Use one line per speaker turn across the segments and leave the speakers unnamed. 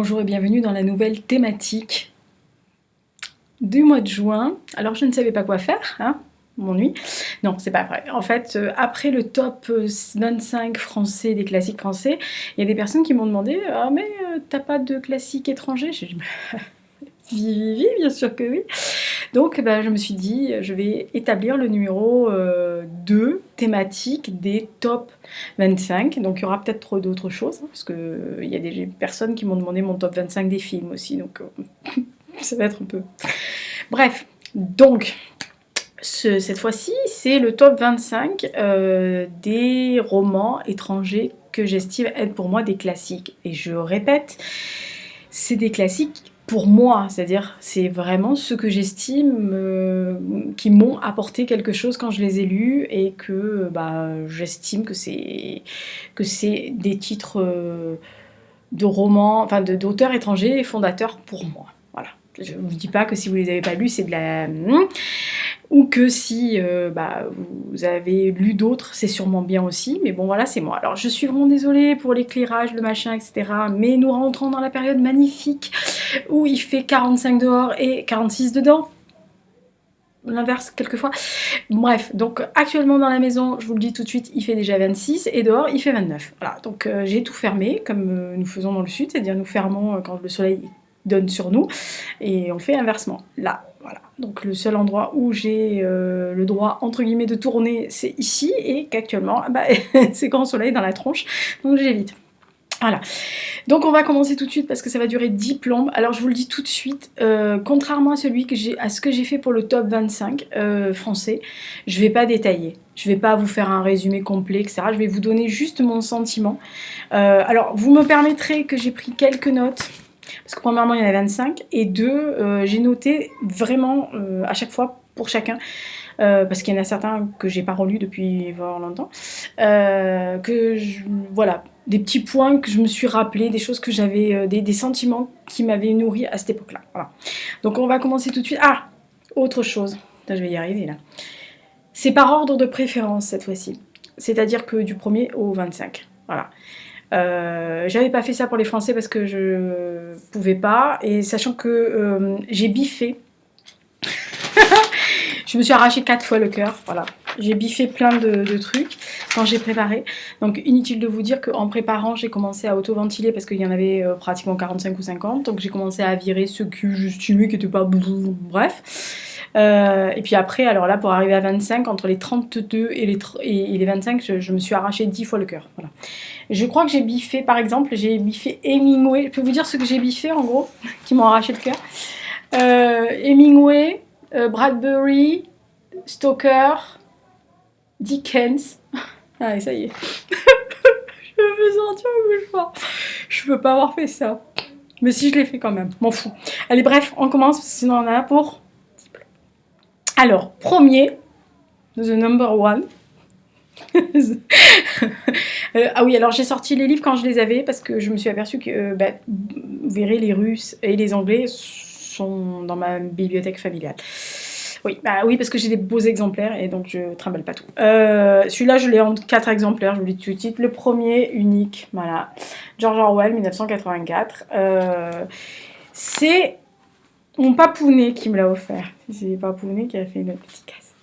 Bonjour et bienvenue dans la nouvelle thématique du mois de juin. Alors je ne savais pas quoi faire, hein, mon nuit. Non, c'est pas vrai. En fait, après le top 25 français, des classiques français, il y a des personnes qui m'ont demandé « Ah mais t'as pas de classiques étrangers ?» J'ai dit « Vivi, bien sûr que oui !» Donc je me suis dit, je vais établir le numéro 2 thématique des top 25. Donc il y aura peut-être d'autres choses, hein, parce qu'il y a des personnes qui m'ont demandé mon top 25 des films aussi, donc ça va être un peu... Bref, donc cette fois-ci, c'est le top 25 des romans étrangers que j'estime être pour moi des classiques. Et je répète, c'est des classiques pour moi, c'est-à-dire c'est vraiment ce que j'estime qui m'ont apporté quelque chose quand je les ai lus et que j'estime que c'est des titres de romans, enfin d'auteurs étrangers fondateurs pour moi. Voilà. Je ne vous dis pas que si vous les avez pas lus, c'est de la... ou que si vous avez lu d'autres, c'est sûrement bien aussi, mais bon voilà, c'est moi. Alors je suis vraiment désolée pour l'éclairage, le machin, etc. Mais nous rentrons dans la période magnifique où il fait 45 dehors et 46 dedans. L'inverse quelquefois. Bref, donc actuellement dans la maison, je vous le dis tout de suite, il fait déjà 26 et dehors il fait 29. Voilà, donc j'ai tout fermé comme nous faisons dans le sud, c'est-à-dire nous fermons quand le soleil donne sur nous et on fait inversement. Là, voilà. Donc le seul endroit où j'ai le droit entre guillemets de tourner, c'est ici et qu'actuellement, c'est grand soleil dans la tronche, donc j'évite. Voilà, donc on va commencer tout de suite parce que ça va durer 10 plombes. Alors je vous le dis tout de suite, contrairement à ce que j'ai fait pour le top 25 français, je vais pas détailler. Je vais pas vous faire un résumé complet, etc. Je vais vous donner juste mon sentiment. Alors vous me permettrez que j'ai pris quelques notes, parce que premièrement il y en a 25, et deux, j'ai noté vraiment à chaque fois pour chacun. Parce qu'il y en a certains que j'ai pas relus depuis vraiment longtemps, voilà, des petits points que je me suis rappelé, des choses que j'avais, des sentiments qui m'avaient nourri à cette époque-là. Voilà. Donc on va commencer tout de suite. Ah, autre chose. Putain, je vais y arriver là. C'est par ordre de préférence cette fois-ci. C'est-à-dire que du 1er au 25. Voilà. J'avais pas fait ça pour les Français parce que je pouvais pas, et sachant que j'ai biffé. Je me suis arraché 4 fois le cœur, voilà. J'ai biffé plein de trucs quand j'ai préparé. Donc inutile de vous dire qu'en préparant, j'ai commencé à auto-ventiler parce qu'il y en avait pratiquement 45 ou 50. Donc j'ai commencé à virer ceux que j'estimais qui n'étaient pas... Bref. Et puis après, alors là, pour arriver à 25, entre les 32 et les 25, je me suis arraché 10 fois le cœur. Voilà. Je crois que j'ai biffé, par exemple, j'ai biffé Hemingway. Je peux vous dire ce que j'ai biffé, en gros, qui m'ont arraché le cœur. Hemingway... Bradbury, Stoker, Dickens. Ah, ça y est. Je me sentir bouge pas. Je peux pas avoir fait ça. Mais si, je l'ai fait quand même. M'en fous. Allez, bref, on commence, sinon on en a pour... Alors, premier, The Number One. Ah oui, alors j'ai sorti les livres quand je les avais, parce que je me suis aperçue que, vous verrez, les Russes et les Anglais sont dans ma bibliothèque familiale. Oui, oui, parce que j'ai des beaux exemplaires et donc je trimballe pas tout. Celui-là, je l'ai en 4 exemplaires, je vous le dis tout de suite. Le premier, unique, voilà. George Orwell, 1984. C'est mon papounet qui me l'a offert. C'est papounet qui a fait une dédicace.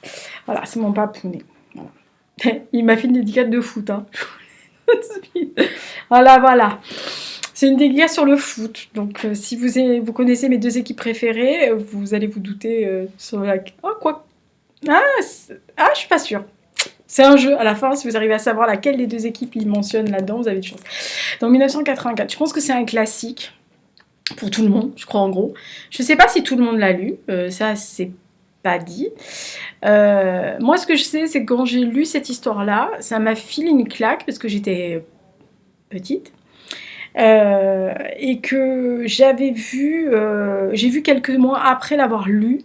Voilà, c'est mon papounet. Voilà. Il m'a fait une dédicace de foot, hein. Voilà. C'est une dédicace sur le foot. Donc, si vous connaissez mes 2 équipes préférées, vous allez vous douter sur la... Oh, quoi. Je suis pas sûre. C'est un jeu. À la fin, si vous arrivez à savoir laquelle des 2 équipes il mentionne là-dedans, vous avez de chance. Donc, 1984. Je pense que c'est un classique pour tout le monde, je crois, en gros. Je sais pas si tout le monde l'a lu. Ça, c'est pas dit. Moi, ce que je sais, c'est que quand j'ai lu cette histoire-là, ça m'a filé une claque parce que j'étais petite. Et que j'ai vu quelques mois après l'avoir lu,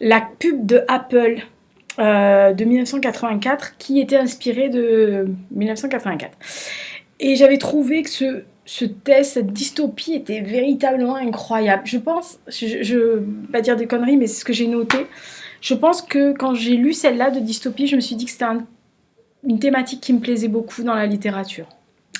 la pub de Apple de 1984 qui était inspirée de 1984. Et j'avais trouvé que ce test, cette dystopie était véritablement incroyable. Je pense, je vais pas dire des conneries, mais c'est ce que j'ai noté. Je pense que quand j'ai lu celle-là de dystopie, je me suis dit que c'était une thématique qui me plaisait beaucoup dans la littérature.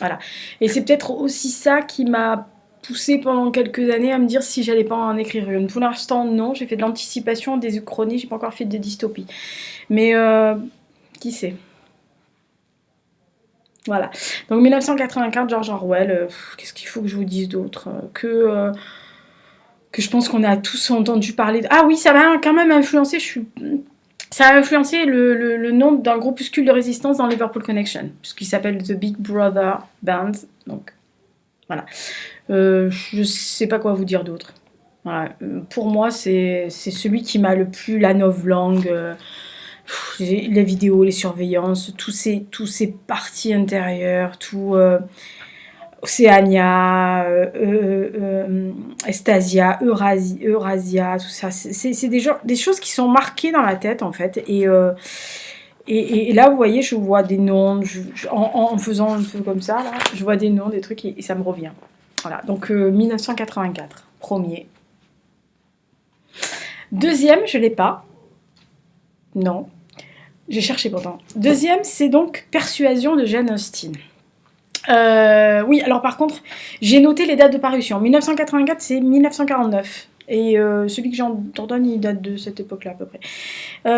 Voilà. Et c'est peut-être aussi ça qui m'a poussé pendant quelques années à me dire si j'allais pas en écrire une. Pour l'instant, non. J'ai fait de l'anticipation, des uchronies, j'ai pas encore fait de dystopie. Mais qui sait? Voilà. Donc 1984, George Orwell. Qu'est-ce qu'il faut que je vous dise d'autre? Que je pense qu'on a tous entendu parler. Ah oui, ça m'a quand même influencé. Ça a influencé le nom d'un groupuscule de résistance dans Liverpool Connection, puisqu'il s'appelle The Big Brother Band. Donc voilà. Je sais pas quoi vous dire d'autre. Voilà. Pour moi, c'est celui qui m'a le plus la novlangue, les vidéos, les surveillances, tous ces parties intérieures, tout Océania, Estasia, Eurasia, tout ça. C'est des choses qui sont marquées dans la tête en fait. Et là, vous voyez, je vois des noms, en faisant un peu comme ça, là, je vois des noms, des trucs, et ça me revient. Voilà, donc 1984, premier. Deuxième, je l'ai pas. Non, j'ai cherché pourtant. Deuxième, c'est donc Persuasion de Jane Austen. Oui, alors par contre, j'ai noté les dates de parution. 1984, c'est 1949. Et celui que j'ordonne, il date de cette époque-là à peu près.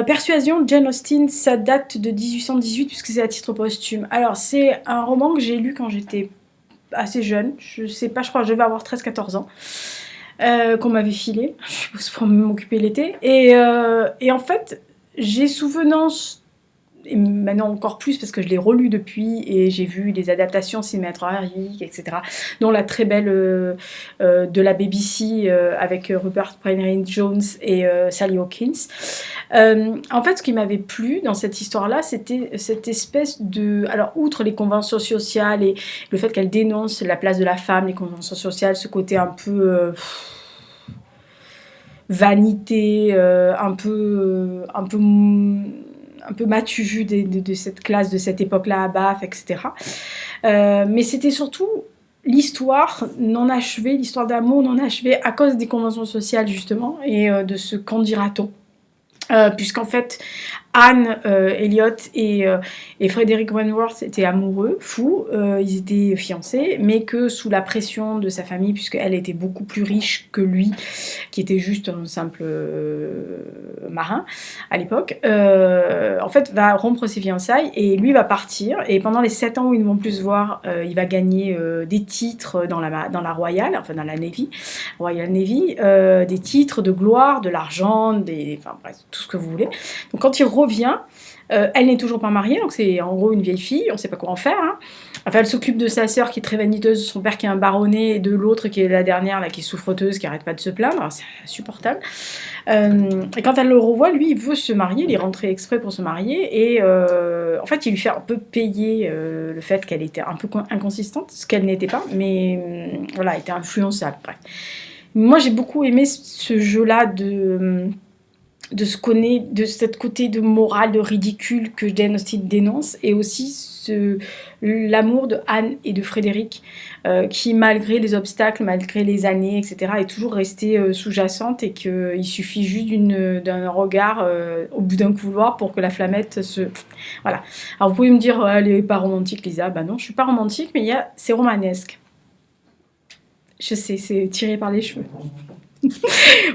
Persuasion de Jane Austen, ça date de 1818 puisque c'est à titre posthume. Alors c'est un roman que j'ai lu quand j'étais assez jeune. Je sais pas, je crois que je devais avoir 13-14 ans. Qu'on m'avait filé, je suppose pour m'occuper l'été. Et en fait, j'ai souvenance, et maintenant encore plus parce que je l'ai relu depuis et j'ai vu les adaptations cinématographiques, etc. Dont la très belle de la BBC avec Rupert Penry-Jones et Sally Hawkins. En fait, ce qui m'avait plu dans cette histoire-là, c'était cette espèce de... Alors, outre les conventions sociales et le fait qu'elle dénonce la place de la femme, les conventions sociales, ce côté un peu... vanité, un peu m'as-tu vu de cette classe, de cette époque-là à Bath, etc. Mais c'était surtout l'histoire non achevée, l'histoire d'amour non achevée à cause des conventions sociales justement et de ce qu'en dira-t-on. Puisqu'en fait, Anne Elliot et Frederick Wentworth étaient amoureux, fous, ils étaient fiancés, mais que sous la pression de sa famille, puisqu'elle était beaucoup plus riche que lui, qui était juste un simple marin à l'époque, en fait va rompre ses fiançailles et lui va partir, et pendant les 7 ans où ils ne vont plus se voir, il va gagner des titres dans la Royal, enfin dans la Navy, Royal Navy, des titres de gloire, de l'argent, enfin bref, tout ce que vous voulez. Donc quand il revient, elle n'est toujours pas mariée, donc c'est en gros une vieille fille, on ne sait pas quoi en faire. Hein. Enfin, elle s'occupe de sa sœur qui est très vaniteuse, son père qui est un baronnet, et de l'autre qui est la dernière, là, qui est souffreteuse, qui n'arrête pas de se plaindre. C'est insupportable. Et quand elle le revoit, lui, il veut se marier, il est rentré exprès pour se marier, et en fait, il lui fait un peu payer le fait qu'elle était un peu inconsistante, ce qu'elle n'était pas, mais voilà, elle était influençable. Bref. Moi, j'ai beaucoup aimé ce jeu-là de ce côté de morale, de ridicule que Jane Austen dénonce, et aussi l'amour de Anne et de Frédéric, qui malgré les obstacles, malgré les années, etc., est toujours restée sous-jacente, et qu'il suffit juste d'un regard au bout d'un couloir pour que la flammette se... Voilà. Alors vous pouvez me dire, elle n'est pas romantique, Lisa. Ben non, je suis pas romantique, mais c'est romanesque. Je sais, c'est tiré par les cheveux.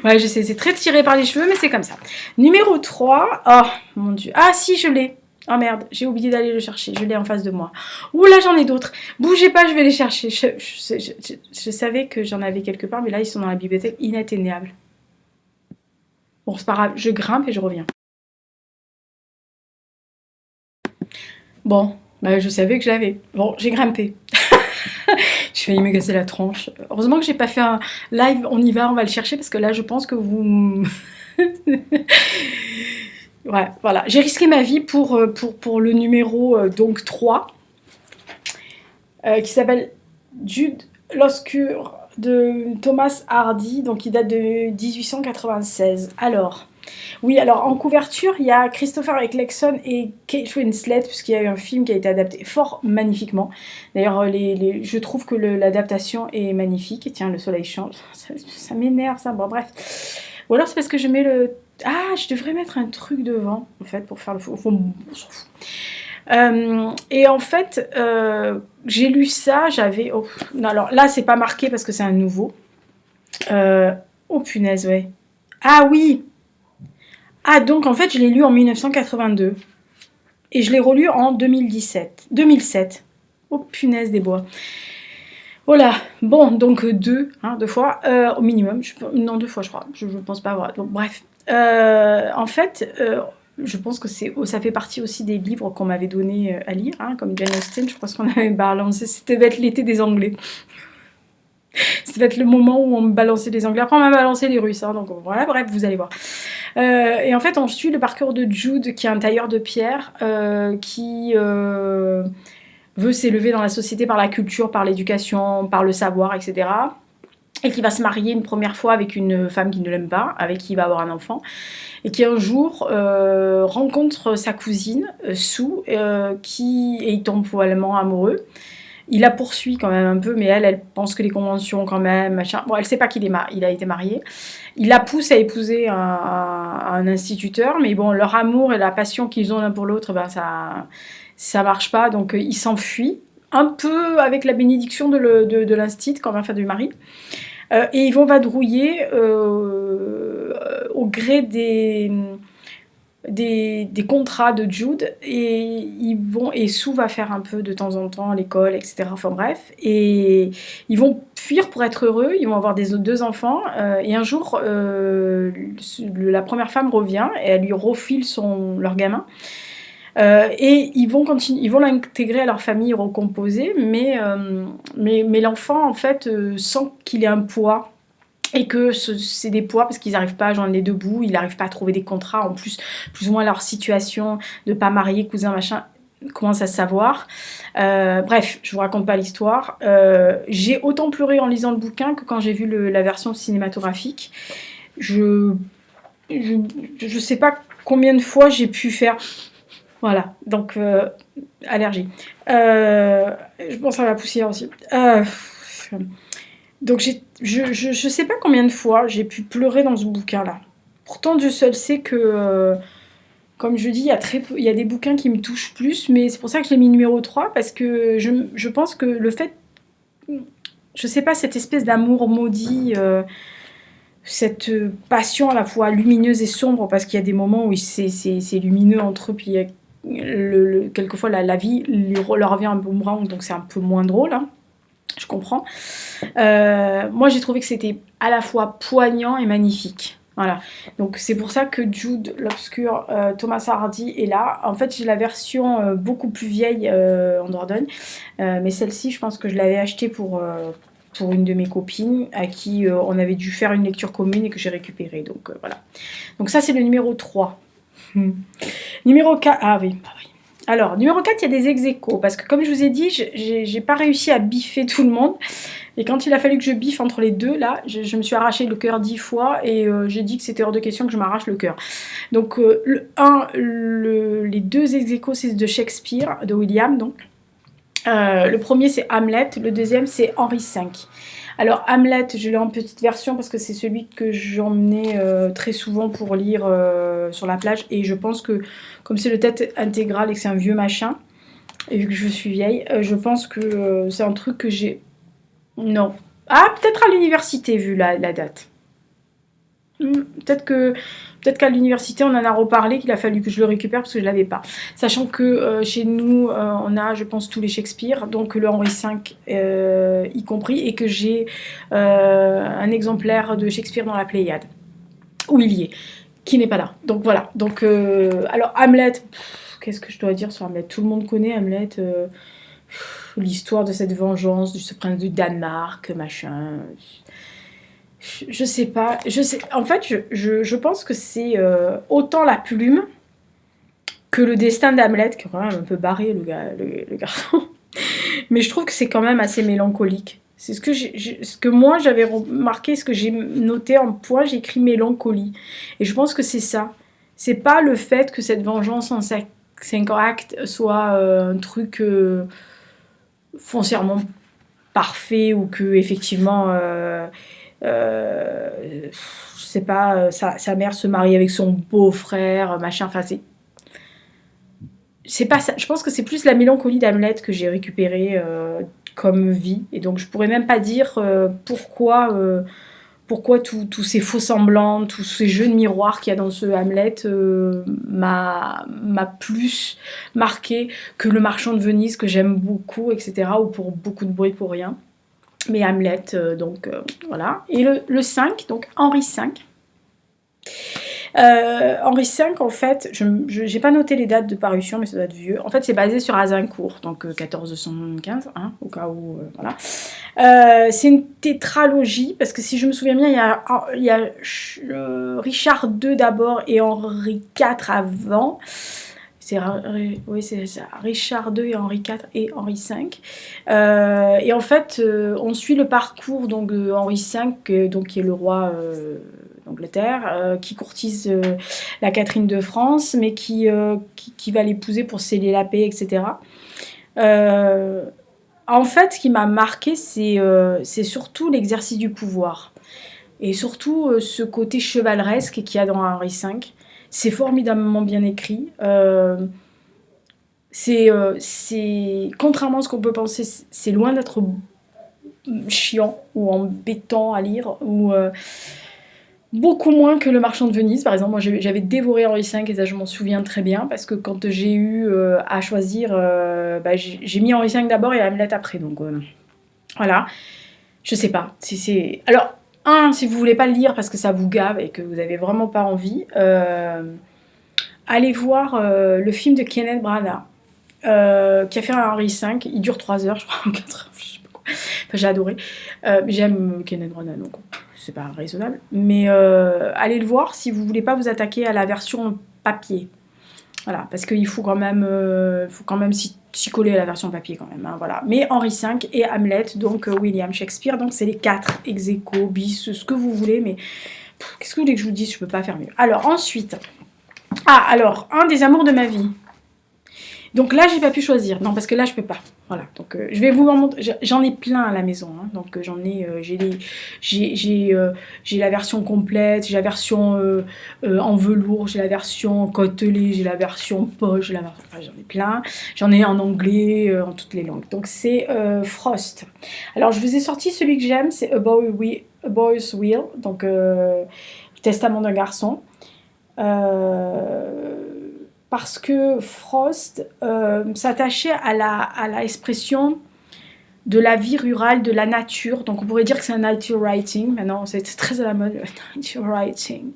Ouais, je sais, c'est très tiré par les cheveux, mais c'est comme ça. Numéro 3. Oh, mon Dieu. Ah, si, je l'ai. Oh merde, j'ai oublié d'aller le chercher. Je l'ai en face de moi. Ouh là, j'en ai d'autres. Bougez pas, je vais les chercher. Je savais que j'en avais quelque part, mais là, ils sont dans la bibliothèque inatteignables. Bon, c'est pas grave. Je grimpe et je reviens. Bon, bah, je savais que je l'avais. Bon, j'ai grimpé. Je failli me casser la tronche. Heureusement que j'ai pas fait un live, on y va, on va le chercher, parce que là, je pense que vous... Ouais, voilà. J'ai risqué ma vie pour le numéro donc 3, qui s'appelle Jude l'Obscur de Thomas Hardy, donc il date de 1896. Alors... Oui, alors en couverture, il y a Christopher Eccleston et Kate Winslet, puisqu'il y a eu un film qui a été adapté fort magnifiquement. D'ailleurs, je trouve que l'adaptation est magnifique. Et tiens, le soleil change. Ça m'énerve, ça. Bon, bref. Ou alors c'est parce que je mets le... Ah, je devrais mettre un truc devant, en fait, pour faire le faux. On s'en fout. Et en fait, j'ai lu ça, j'avais... Oh, non, alors là, c'est pas marqué parce que c'est un nouveau. Oh punaise, ouais. Ah oui! Ah, donc en fait, je l'ai lu en 1982. Et je l'ai relu en 2007. Oh punaise des bois. Voilà, bon, donc deux fois, au minimum. Non, deux fois, je crois. Je pense pas avoir. Donc, bref. En fait, je pense que ça fait partie aussi des livres qu'on m'avait donné à lire, hein, comme Jane Austen. Je pense qu'on avait balancé. C'était l'été des Anglais. C'était être le moment où on me balançait les Anglais. Après, on m'a balancé les Russes. Hein, donc voilà, bref, vous allez voir. Et en fait, on suit le parcours de Jude, qui est un tailleur de pierre, qui veut s'élever dans la société par la culture, par l'éducation, par le savoir, etc. Et qui va se marier une première fois avec une femme qui ne l'aime pas, avec qui il va avoir un enfant. Et qui un jour rencontre sa cousine, Sue, et il tombe follement amoureux. Il la poursuit quand même un peu, mais elle pense que les conventions quand même, machin. Bon, elle sait pas il a été marié. Il la pousse à épouser un instituteur, mais bon, leur amour et la passion qu'ils ont l'un pour l'autre, ben ça marche pas, donc il s'enfuit, un peu avec la bénédiction de l'instit, enfin du mari. Et ils vont vadrouiller au gré des contrats de Jude, et Sue va faire un peu de temps en temps l'école, etc. Enfin bref, et ils vont fuir pour être heureux, ils vont avoir deux enfants, et un jour, la première femme revient, et elle lui refile leur gamin, et ils vont l'intégrer à leur famille recomposée, mais l'enfant, en fait, sent qu'il est un poids, et que c'est des poids parce qu'ils n'arrivent pas à joindre les deux bouts, ils n'arrivent pas à trouver des contrats, en plus ou moins leur situation de pas marier, cousin, machin, commence à se savoir. Bref, je vous raconte pas l'histoire. J'ai autant pleuré en lisant le bouquin que quand j'ai vu la version cinématographique. Je sais pas combien de fois j'ai pu faire... Voilà, donc allergie. Je pense à la poussière aussi. Donc je sais pas combien de fois j'ai pu pleurer dans ce bouquin-là. Pourtant, Dieu seul sait que, comme je dis, il y a des bouquins qui me touchent plus, mais c'est pour ça que je l'ai mis numéro 3, parce que je pense que le fait, je sais pas, cette espèce d'amour maudit, cette passion à la fois lumineuse et sombre, parce qu'il y a des moments où c'est lumineux entre eux, puis quelquefois la vie leur revient un boomerang, donc c'est un peu moins drôle, hein, je comprends. Moi, j'ai trouvé que c'était à la fois poignant et magnifique. Voilà. Donc, c'est pour ça que Jude l'Obscur, Thomas Hardy est là. En fait, j'ai la version beaucoup plus vieille en Dordogne. Mais celle-ci, je pense que je l'avais achetée pour une de mes copines à qui on avait dû faire une lecture commune et que j'ai récupérée. Donc, voilà. Donc, ça, c'est le numéro 3. Numéro 4. Ah oui. Alors, numéro 4, il y a des ex-aequos, parce que comme je vous ai dit, j'ai pas réussi à biffer tout le monde. Et quand il a fallu que je biffe entre les deux, là, je me suis arraché le cœur 10 fois, et j'ai dit que c'était hors de question que je m'arrache le cœur. Donc, les deux ex-aequos, c'est de Shakespeare, de William, donc. Le premier, c'est Hamlet, le deuxième, c'est Henri V. Alors, Hamlet, je l'ai en petite version parce que c'est celui que j'emmenais très souvent pour lire sur la plage. Et je pense que, comme c'est le tête intégral et que c'est un vieux machin, et vu que je suis vieille, je pense que c'est un truc que j'ai... Non. Ah, peut-être à l'université, vu la date. Peut-être qu'à l'université, on en a reparlé, qu'il a fallu que je le récupère parce que je ne l'avais pas. Sachant que chez nous, on a, je pense, tous les Shakespeare, donc le Henri V y compris, et que j'ai un exemplaire de Shakespeare dans la Pléiade, où il y est, qui n'est pas là. Donc voilà. Donc, alors Hamlet, qu'est-ce que je dois dire sur Hamlet? Tout le monde connaît Hamlet, l'histoire de cette vengeance, de ce prince du Danemark, machin... Je sais pas. En fait, je pense que c'est autant la plume que le destin d'Hamlet, qui est quand même un peu barré, le garçon. Mais je trouve que c'est quand même assez mélancolique. C'est ce que moi j'avais remarqué, ce que j'ai noté en point, j'ai écrit mélancolie. Et je pense que c'est ça. C'est pas le fait que cette vengeance en 5 actes soit un truc foncièrement parfait, ou que effectivement... je sais pas, sa mère se marie avec son beau-frère, machin, enfin c'est pas ça. Je pense que c'est plus la mélancolie d'Hamlet que j'ai récupérée comme vie. Et donc, je pourrais même pas dire pourquoi tous ces faux semblants, tous ces jeux de miroir qu'il y a dans ce Hamlet m'a plus marqué que Le Marchand de Venise, que j'aime beaucoup, etc. Ou pour beaucoup de bruit pour rien. Mais Hamlet, voilà. Et le 5, donc Henri V. Henri V, en fait, je n'ai pas noté les dates de parution, mais ça doit être vieux. En fait, c'est basé sur Azincourt, donc 1415, hein, au cas où, voilà. C'est une tétralogie, parce que si je me souviens bien, il y a Richard II d'abord et Henri IV avant. Oui, c'est ça. Richard II et Henri IV et Henri V. Et en fait, on suit le parcours donc, de Henri V, donc, qui est le roi d'Angleterre, qui courtise la Catherine de France, mais qui va l'épouser pour sceller la paix, etc. En fait, ce qui m'a marqué, c'est surtout l'exercice du pouvoir. Et surtout ce côté chevaleresque qu'il y a dans Henri V. C'est formidablement bien écrit. Contrairement à ce qu'on peut penser, c'est loin d'être chiant ou embêtant à lire, ou beaucoup moins que Le Marchand de Venise, par exemple. Moi, j'avais dévoré Henri V et ça, je m'en souviens très bien, parce que quand j'ai eu à choisir, j'ai mis Henri V d'abord et Hamlet après. Donc voilà, je sais pas. Alors, si vous voulez pas le lire parce que ça vous gave et que vous avez vraiment pas envie, allez voir le film de Kenneth Branagh, qui a fait un Henri V. Il dure 3 heures, je crois, ou 4 heures, je sais pas quoi. Enfin, j'ai adoré. J'aime Kenneth Branagh, donc c'est pas raisonnable. Mais allez le voir si vous voulez pas vous attaquer à la version papier. Voilà, parce qu'il faut quand même s'y coller à la version papier quand même. Hein, voilà. Mais Henri V et Hamlet, donc William Shakespeare, donc c'est les 4 ex aequo, bis, ce que vous voulez, mais qu'est-ce que vous voulez que je vous dise, je peux pas faire mieux. Alors ensuite, un des amours de ma vie. Donc là, j'ai pas pu choisir. Non, parce que là, je peux pas. Voilà. Donc, je vais vous en montrer. J'en ai plein à la maison. Hein. Donc, j'ai la version complète, j'ai la version en velours, j'ai la version côtelée, j'ai la version poche, enfin, j'en ai plein. J'en ai en anglais, en toutes les langues. Donc, c'est Frost. Alors, je vous ai sorti celui que j'aime, c'est A Boy's Will. Donc, Testament d'un garçon. Parce que Frost s'attachait à la expression de la vie rurale, de la nature. Donc on pourrait dire que c'est un nature writing. Maintenant, c'est très à la mode, le nature writing.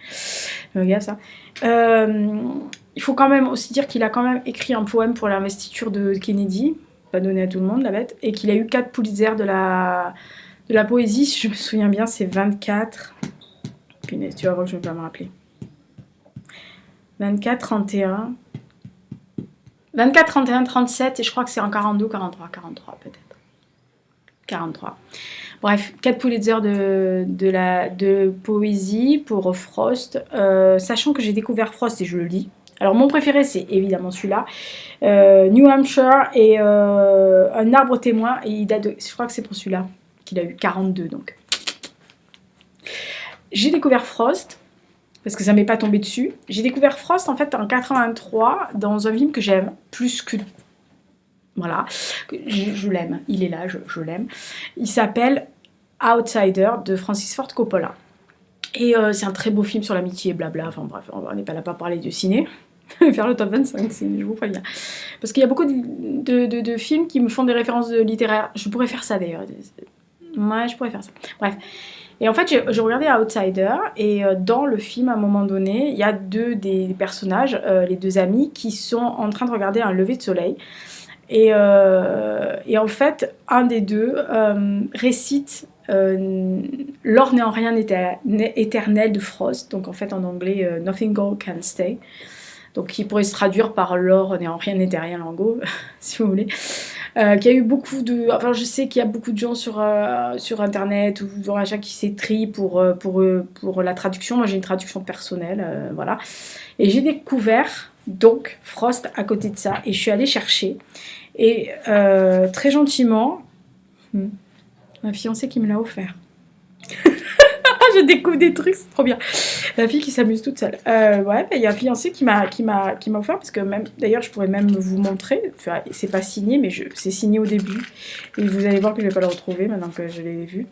Regarde ça. Il faut quand même aussi dire qu'il a quand même écrit un poème pour l'investiture de Kennedy, pas donné à tout le monde, la bête, et qu'il a eu 4 Pulitzer de la poésie, si je me souviens bien, c'est 24. Punaise, tu vas voir que je ne vais pas me rappeler. 24, 31, 37, et je crois que c'est en 42, 43 peut-être. 43. Bref, 4 Pulitzer de poésie pour Frost, sachant que j'ai découvert Frost et je le lis. Alors mon préféré, c'est évidemment celui-là, New Hampshire et Un arbre témoin, et il date de, je crois que c'est pour celui-là qu'il a eu 42 donc. J'ai découvert Frost, parce que ça m'est pas tombé dessus. J'ai découvert Frost en fait en 83 dans un film que j'aime plus que... Voilà, je l'aime, il est là, je l'aime. Il s'appelle Outsider de Francis Ford Coppola. Et c'est un très beau film sur l'amitié, blabla, enfin bref, on n'est pas là pour parler de ciné. Faire le top 25 ciné, je vous préviens. Parce qu'il y a beaucoup de films qui me font des références littéraires. Je pourrais faire ça d'ailleurs. Ouais, je pourrais faire ça. Bref. Et en fait, j'ai regardé Outsider, et dans le film, à un moment donné, il y a des personnages, les 2 amis, qui sont en train de regarder un lever de soleil. Et en fait, un des 2 récite L'or n'est en rien éternel de Frost, donc en fait en anglais Nothing Gold Can Stay, donc qui pourrait se traduire par L'or n'est en rien éternel en go, si vous voulez. Qu'il y a eu beaucoup de... Enfin, je sais qu'il y a beaucoup de gens sur Internet ou dans l'achat qui s'étrient pour la traduction. Moi, j'ai une traduction personnelle, voilà. Et j'ai découvert, donc, Frost à côté de ça. Et je suis allée chercher. Et très gentiment, ma fiancée qui me l'a offert. Je découvre des trucs, c'est trop bien. La fille qui s'amuse toute seule. Ouais, il y a un fiancé qui m'a offert, parce que même, d'ailleurs, je pourrais même vous montrer. Enfin, c'est pas signé, mais c'est signé au début. Et vous allez voir que je vais pas le retrouver maintenant que je l'ai vu.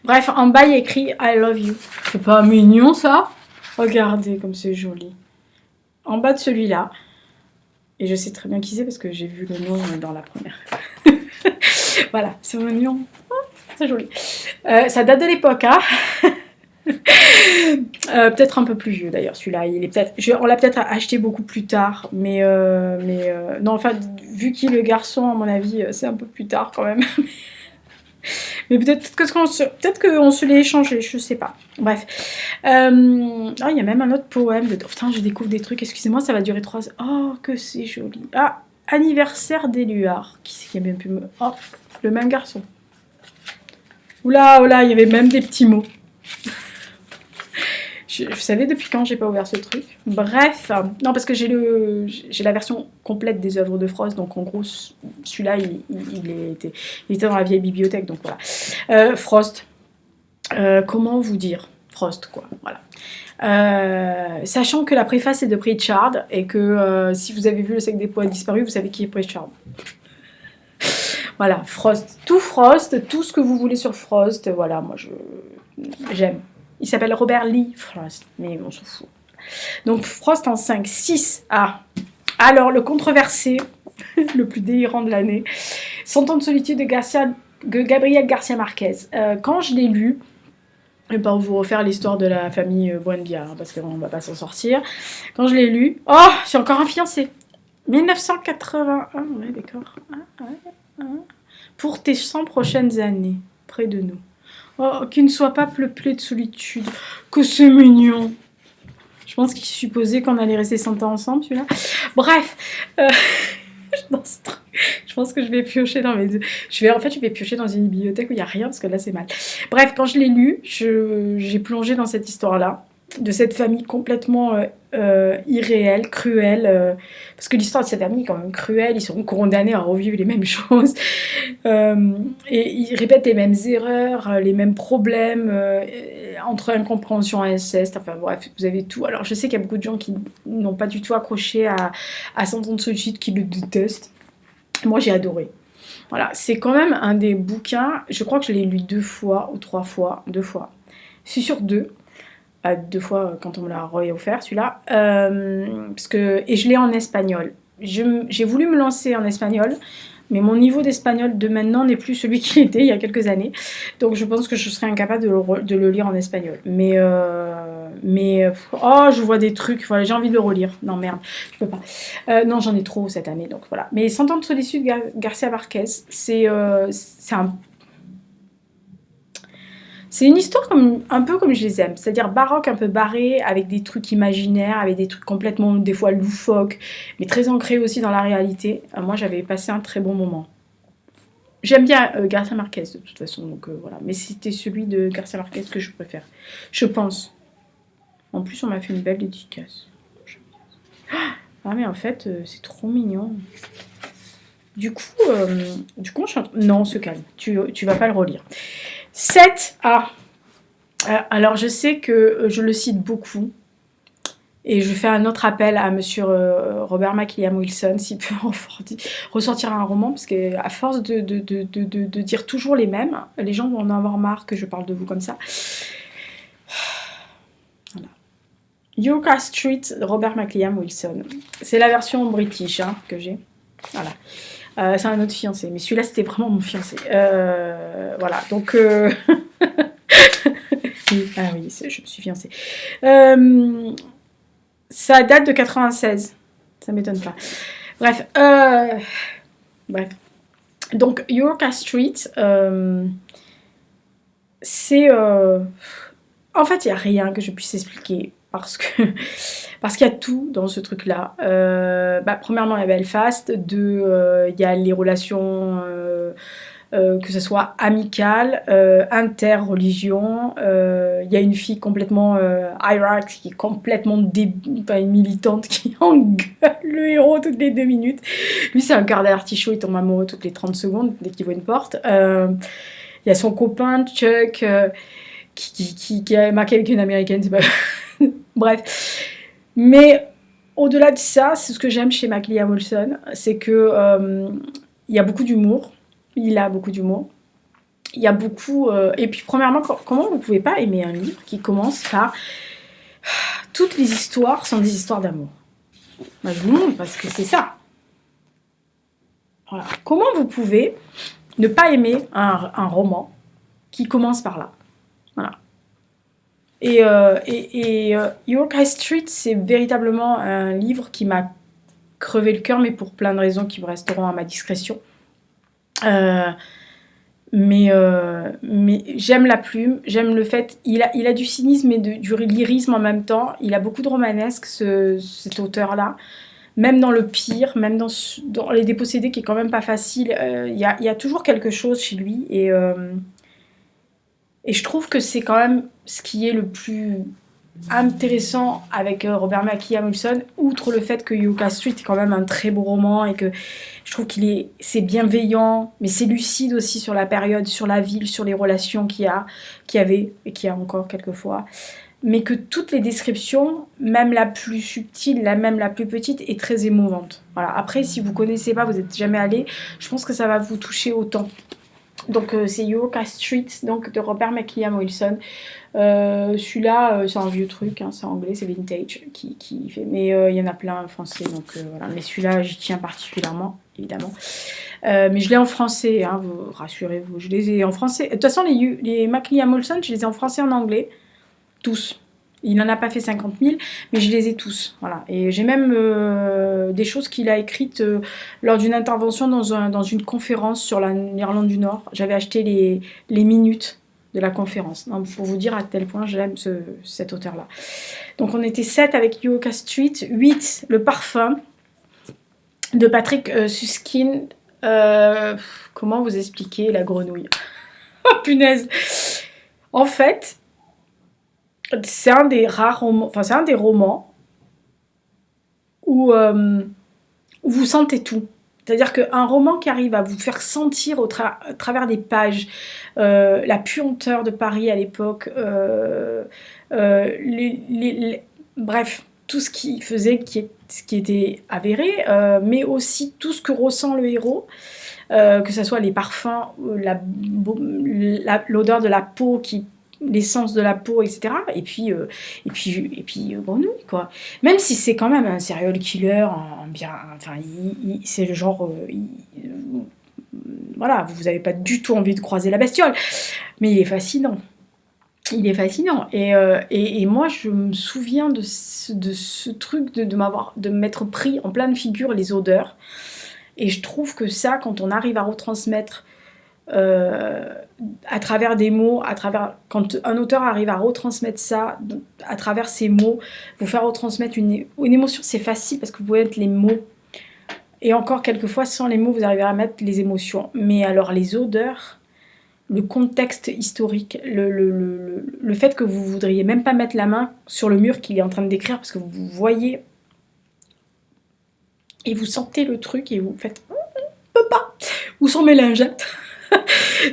Bref, en bas, il y a écrit I love you. C'est pas mignon, ça? Regardez comme c'est joli. En bas de celui-là. Et je sais très bien qui c'est parce que j'ai vu le nom dans la première. Voilà, c'est mignon. C'est joli. Ça date de l'époque, hein. Peut-être un peu plus vieux d'ailleurs, celui-là. Il est peut-être, on l'a peut-être acheté beaucoup plus tard, mais non, enfin, vu qu'il est le garçon, à mon avis, c'est un peu plus tard quand même. Mais peut-être qu'on se l'est échangé, je sais pas. Bref. Il y a même un autre poème. Putain, je découvre des trucs. Excusez-moi, ça va durer 3 heures. Oh, que c'est joli. Ah, anniversaire d'Éluard. Qui c'est qui a bien pu me... Oh, le même garçon. Oula, oula, il y avait même des petits mots. Je savais depuis quand j'ai pas ouvert ce truc. Bref, non, parce que j'ai la version complète des œuvres de Frost, donc en gros, celui-là, il était dans la vieille bibliothèque, donc voilà. Frost, comment vous dire Frost, quoi, voilà. Sachant que la préface est de Pritchard, et que si vous avez vu Le Siècle des Poètes Disparus, vous savez qui est Pritchard. Voilà, Frost, tout ce que vous voulez sur Frost, voilà, moi j'aime. Il s'appelle Robert Lee Frost, mais on s'en fout. Donc Frost en 5, 6. Ah, alors le controversé, le plus délirant de l'année, 100 ans de solitude de Gabriel Garcia Marquez. Quand je l'ai lu, je ne vais pas vous refaire l'histoire de la famille Buendia, parce qu'on ne va pas s'en sortir. Quand je l'ai lu, oh, j'ai encore un fiancé. 1981, ouais, d'accord. Pour tes 100 prochaines années, près de nous. Oh, qu'il ne soit pas peuplé de solitude. Que c'est mignon. Je pense qu'il supposait qu'on allait rester 100 ans ensemble, celui-là. Bref. Je pense que je vais piocher dans mes... je vais piocher dans une bibliothèque où il n'y a rien, parce que là, c'est mal. Bref, quand je l'ai lu, j'ai plongé dans cette histoire-là, de cette famille complètement irréelle, cruelle, parce que l'histoire de cette famille est quand même cruelle, ils seront condamnés à revivre les mêmes choses, et ils répètent les mêmes erreurs, les mêmes problèmes, entre incompréhension et inceste, enfin bref, vous avez tout. Alors je sais qu'il y a beaucoup de gens qui n'ont pas du tout accroché à 100 ans de solitude, qui le détestent. Moi j'ai adoré. Voilà, c'est quand même un des bouquins, je crois que je l'ai lu 2 fois ou 3 fois, 2 fois. Je suis sur 2. 2 fois quand on me l'a offert celui-là, et je l'ai en espagnol. J'ai voulu me lancer en espagnol, mais mon niveau d'espagnol de maintenant n'est plus celui qu'il était il y a quelques années, donc je pense que je serais incapable de le lire en espagnol. Mais oh, je vois des trucs, voilà, j'ai envie de le relire. Non merde, je peux pas. Non, j'en ai trop cette année, donc voilà. Mais 100 ans de solitude, Garcia Marquez, c'est une histoire un peu comme je les aime, c'est-à-dire baroque, un peu barré, avec des trucs imaginaires, avec des trucs complètement, des fois, loufoques, mais très ancrés aussi dans la réalité. Moi, j'avais passé un très bon moment. J'aime bien Garcia Marquez, de toute façon, donc voilà. Mais c'était celui de Garcia Marquez que je préfère, je pense. En plus, on m'a fait une belle dédicace. Ah, mais en fait, c'est trop mignon. Du coup, on chante... Non, on se calme, tu vas pas le relire. 7. Alors je sais que je le cite beaucoup, et je fais un autre appel à monsieur Robert McLiam Wilson, s'il peut ressortir un roman, parce qu'à force de dire toujours les mêmes, les gens vont en avoir marre que je parle de vous comme ça. Voilà. York Street, Robert McLiam Wilson. C'est la version british que j'ai. Voilà. C'est un autre fiancé, mais celui-là c'était vraiment mon fiancé. Voilà, donc... Ah oui, je me suis fiancée. Ça date de 96. Ça m'étonne pas. Bref. Donc, York Street, c'est... En fait, il n'y a rien que je puisse expliquer. Parce qu'il y a tout dans ce truc-là. Premièrement, il y a Belfast. 2, il y a les relations... que ce soit amicale, inter-religion. Il y a une fille complètement Iraq qui est complètement militante, qui engueule le héros toutes les 2 minutes. Lui, c'est un quart d'artichaut, il tombe amoureux toutes les 30 secondes dès qu'il voit une porte. Il y a son copain Chuck. qui a marqué avec une américaine, c'est pas... Bref. Mais au-delà de ça, c'est ce que j'aime chez Mac Wilson, c'est que il y a beaucoup d'humour. Il a beaucoup d'humour. Il y a beaucoup... Et puis, premièrement, comment vous pouvez pas aimer un livre qui commence par... Toutes les histoires sont des histoires d'amour. Moi, je vous montre parce que c'est ça. Voilà. Comment vous pouvez ne pas aimer un roman qui commence par là? Voilà. Et York High Street, c'est véritablement un livre qui m'a crevé le cœur, mais pour plein de raisons qui me resteront à ma discrétion. Mais j'aime la plume, j'aime le fait... Il a du cynisme et du lyrisme en même temps. Il a beaucoup de romanesque, cet auteur-là. Même dans le pire, même dans Les Dépossédés, qui est quand même pas facile, il y a toujours quelque chose chez lui. Et je trouve que c'est quand même ce qui est le plus intéressant avec Robert McKee Wilson, outre le fait que Yucca Street est quand même un très beau roman et que je trouve c'est bienveillant, mais c'est lucide aussi sur la période, sur la ville, sur les relations qu'il y avait et qu'il y a encore quelquefois. Mais que toutes les descriptions, même la plus subtile, même la plus petite, est très émouvante. Voilà. Après, si vous ne connaissez pas, vous n'êtes jamais allé, je pense que ça va vous toucher autant. Donc, c'est Yucca Street, donc, de Robert McKee Wilson. Celui-là, c'est un vieux truc, hein, c'est anglais, c'est vintage qui fait. Mais il y en a plein en français, donc voilà. Mais celui-là, j'y tiens particulièrement, évidemment. Mais je l'ai en français, hein, rassurez-vous, je les ai en français. De toute façon, les McKee Wilson, je les ai en français et en anglais. Tous. Il n'en a pas fait 50 000, mais je les ai tous. Voilà. Et j'ai même des choses qu'il a écrites lors d'une intervention dans une conférence sur l'Irlande du Nord. J'avais acheté les minutes de la conférence. Donc, pour vous dire à quel point j'aime cet auteur-là. Donc on était 7 avec Yucca Street, 8 Le Parfum de Patrick Süskind. Comment vous expliquer la grenouille? Oh punaise! En fait... c'est un des rares romans, enfin c'est un des romans où vous sentez tout. C'est-à-dire qu'un roman qui arrive à vous faire sentir à travers des pages la puanteur de Paris à l'époque, bref, tout ce qui faisait, ce qui était avéré, mais aussi tout ce que ressent le héros, que ce soit les parfums, l'odeur de la peau l'essence de la peau, etc. Et puis grenouille, quoi. Même si c'est quand même un serial killer, c'est le genre... voilà, vous n'avez pas du tout envie de croiser la bestiole. Mais il est fascinant. Il est fascinant. Et moi, je me souviens de ce truc de m'être pris en pleine figure les odeurs. Et je trouve que ça, quand on arrive à retransmettre... à travers des mots, quand un auteur arrive à retransmettre ça à travers ses mots, vous faire retransmettre une émotion, c'est facile parce que vous pouvez mettre les mots, et encore quelquefois sans les mots vous arrivez à mettre les émotions, mais alors les odeurs, le contexte historique, le fait que vous voudriez même pas mettre la main sur le mur qu'il est en train de décrire parce que vous voyez et vous sentez le truc et vous faites peut pas, ou son mélangettes.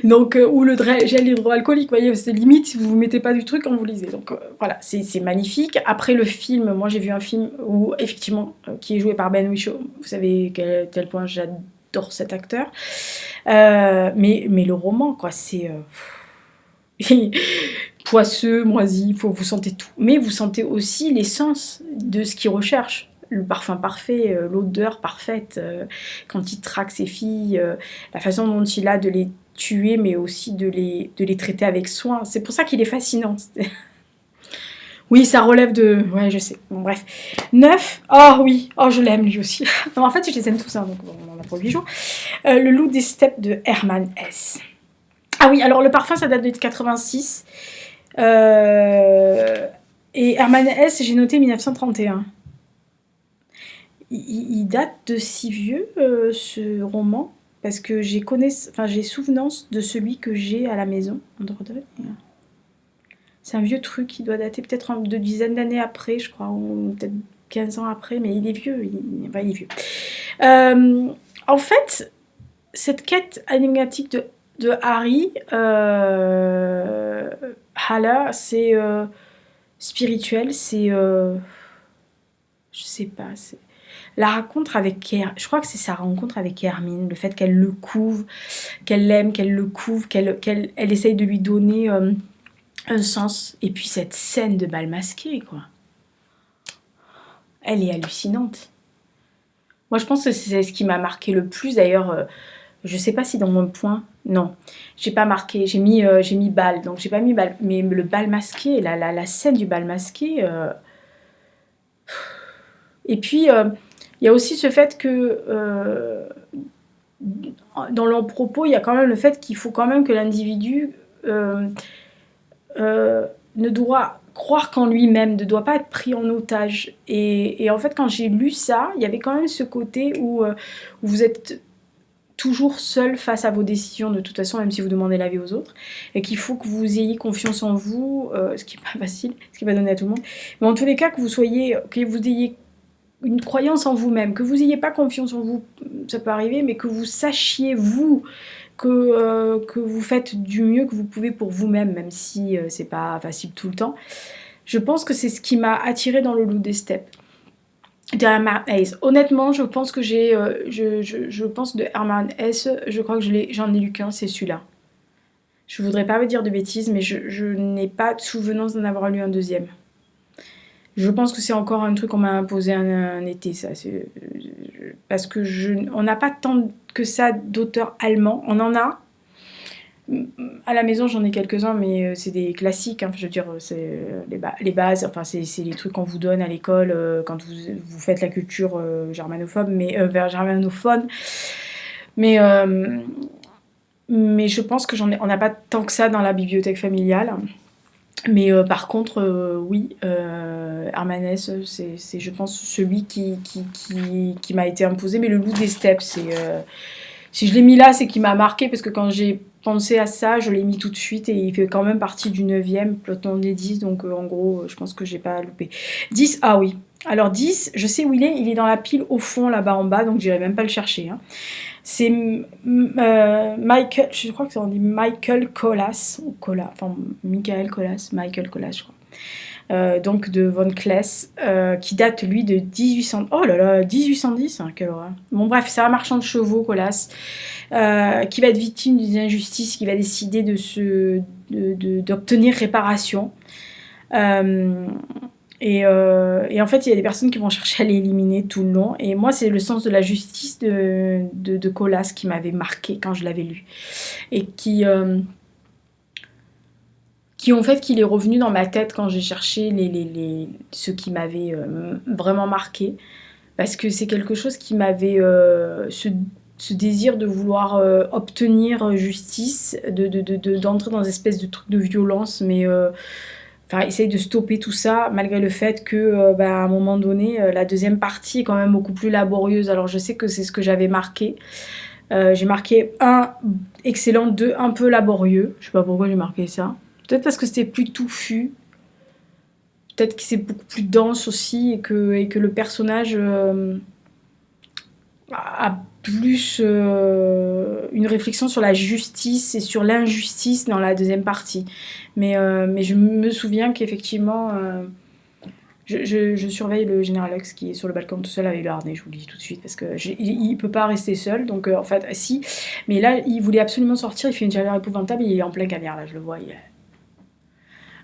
Donc, ou le gel hydroalcoolique, vous voyez, c'est limite si vous ne mettez pas du truc quand vous lisez. Donc voilà, c'est magnifique. Après le film, moi j'ai vu un film où, effectivement, qui est joué par Ben Whishaw. Vous savez à quel point j'adore cet acteur. Mais le roman, quoi, c'est poisseux, moisi, vous sentez tout. Mais vous sentez aussi l'essence de ce qu'il recherche. Le parfum parfait, l'odeur parfaite, quand il traque ses filles, la façon dont il a de les tuer, mais aussi de les traiter avec soin. C'est pour ça qu'il est fascinant. Oui, ça relève de... Ouais, je sais. Bon, bref. 9. Oh oui. Oh, je l'aime, lui aussi. Non, en fait, je les aime tous, hein, donc on en a pour 8 jours. Le loup des steppes de Hermann Hesse. Ah oui, alors le parfum, ça date de 86. Et Hermann Hesse, j'ai noté 1931. Il date de si vieux, ce roman, parce que j'ai souvenance de celui que j'ai à la maison, en Dordogne. C'est un vieux truc qui doit dater peut-être de dizaines d'années après, je crois, ou peut-être 15 ans après, mais il est vieux, il est vieux. En fait, cette quête énigmatique de Harry, Hala, c'est spirituel, c'est... je sais pas, c'est... La rencontre avec... Je crois que c'est sa rencontre avec Hermine, le fait qu'elle le couve, qu'elle l'aime, qu'elle le couve, qu'elle essaye de lui donner un sens. Et puis cette scène de bal masqué, quoi. Elle est hallucinante. Moi, je pense que c'est ce qui m'a marqué le plus. D'ailleurs, je sais pas si dans mon point... Non, j'ai pas marqué. J'ai mis bal. Donc, j'ai pas mis bal. Mais le bal masqué, la scène du bal masqué... Et puis, il y a aussi ce fait que... dans leurs propos, il y a quand même le fait qu'il faut quand même que l'individu ne doit croire qu'en lui-même, ne doit pas être pris en otage. Et en fait, quand j'ai lu ça, il y avait quand même ce côté où vous êtes toujours seul face à vos décisions, de toute façon, même si vous demandez l'avis aux autres, et qu'il faut que vous ayez confiance en vous, ce qui n'est pas facile, ce qui n'est pas donné à tout le monde. Mais en tous les cas, que vous ayez une croyance en vous-même, que vous n'ayez pas confiance en vous, ça peut arriver, mais que vous sachiez, vous, que vous faites du mieux que vous pouvez pour vous-même, même si c'est pas facile tout le temps. Je pense que c'est ce qui m'a attirée dans le Loup des Steppes. De Hermann Hesse. Honnêtement, je pense que je pense de Hermann Hesse, je crois que j'en ai lu qu'un, c'est celui-là. Je voudrais pas vous dire de bêtises, mais je n'ai pas de souvenance d'en avoir lu un deuxième. Je pense que c'est encore un truc qu'on m'a imposé un été, ça. Parce que on n'a pas tant que ça d'auteurs allemands. On en a. À la maison, j'en ai quelques-uns, mais c'est des classiques. Hein. Je veux dire, c'est les bases. Enfin, c'est les trucs qu'on vous donne à l'école quand vous faites la culture germanophone. Mais je pense que on n'a pas tant que ça dans la bibliothèque familiale. Mais par contre, oui, Hermann Hesse, c'est, je pense, celui qui m'a été imposé. Mais le Loup des Steppes, si je l'ai mis là, c'est qu'il m'a marqué, parce que quand j'ai pensé à ça, je l'ai mis tout de suite, et il fait quand même partie du 9e, peloton des 10, donc en gros, je pense que j'ai pas loupé. 10, ah oui. Alors 10, je sais où il est dans la pile au fond, là-bas en bas, donc j'irai même pas le chercher. Hein. C'est Michael, je crois que ça on dit Michael Colas, ou Colas, enfin Michael Colas, Michael Colas, je crois. Donc de Von Kless, qui date lui de 1800. Oh là là, 1810, hein, quelle horreur. Bon bref, c'est un marchand de chevaux, Colas, qui va être victime d'une injustice, qui va décider d'obtenir réparation. Et en fait, il y a des personnes qui vont chercher à l'éliminer tout le long. Et moi, c'est le sens de la justice de Colas qui m'avait marqué quand je l'avais lu. Et qui en fait, qu'il est revenu dans ma tête quand j'ai cherché ceux qui m'avaient vraiment marqué. Parce que c'est quelque chose qui m'avait... ce désir de vouloir obtenir justice, d'entrer dans une espèce de truc de violence, mais... Enfin, essaye de stopper tout ça, malgré le fait que, à un moment donné, la deuxième partie est quand même beaucoup plus laborieuse. Alors, je sais que c'est ce que j'avais marqué. J'ai marqué 1, excellent, 2, un peu laborieux. Je sais pas pourquoi j'ai marqué ça. Peut-être parce que c'était plus touffu. Peut-être que c'est beaucoup plus dense aussi, et que le personnage a plus une réflexion sur la justice et sur l'injustice dans la deuxième partie. Mais je me souviens qu'effectivement, je surveille le général Hux qui est sur le balcon tout seul avec le harnais, je vous le dis tout de suite, parce qu'il ne peut pas rester seul, donc en fait, si. Mais là, il voulait absolument sortir, il fait une chaleur épouvantable, il est en plein caviar, là, je le vois, il est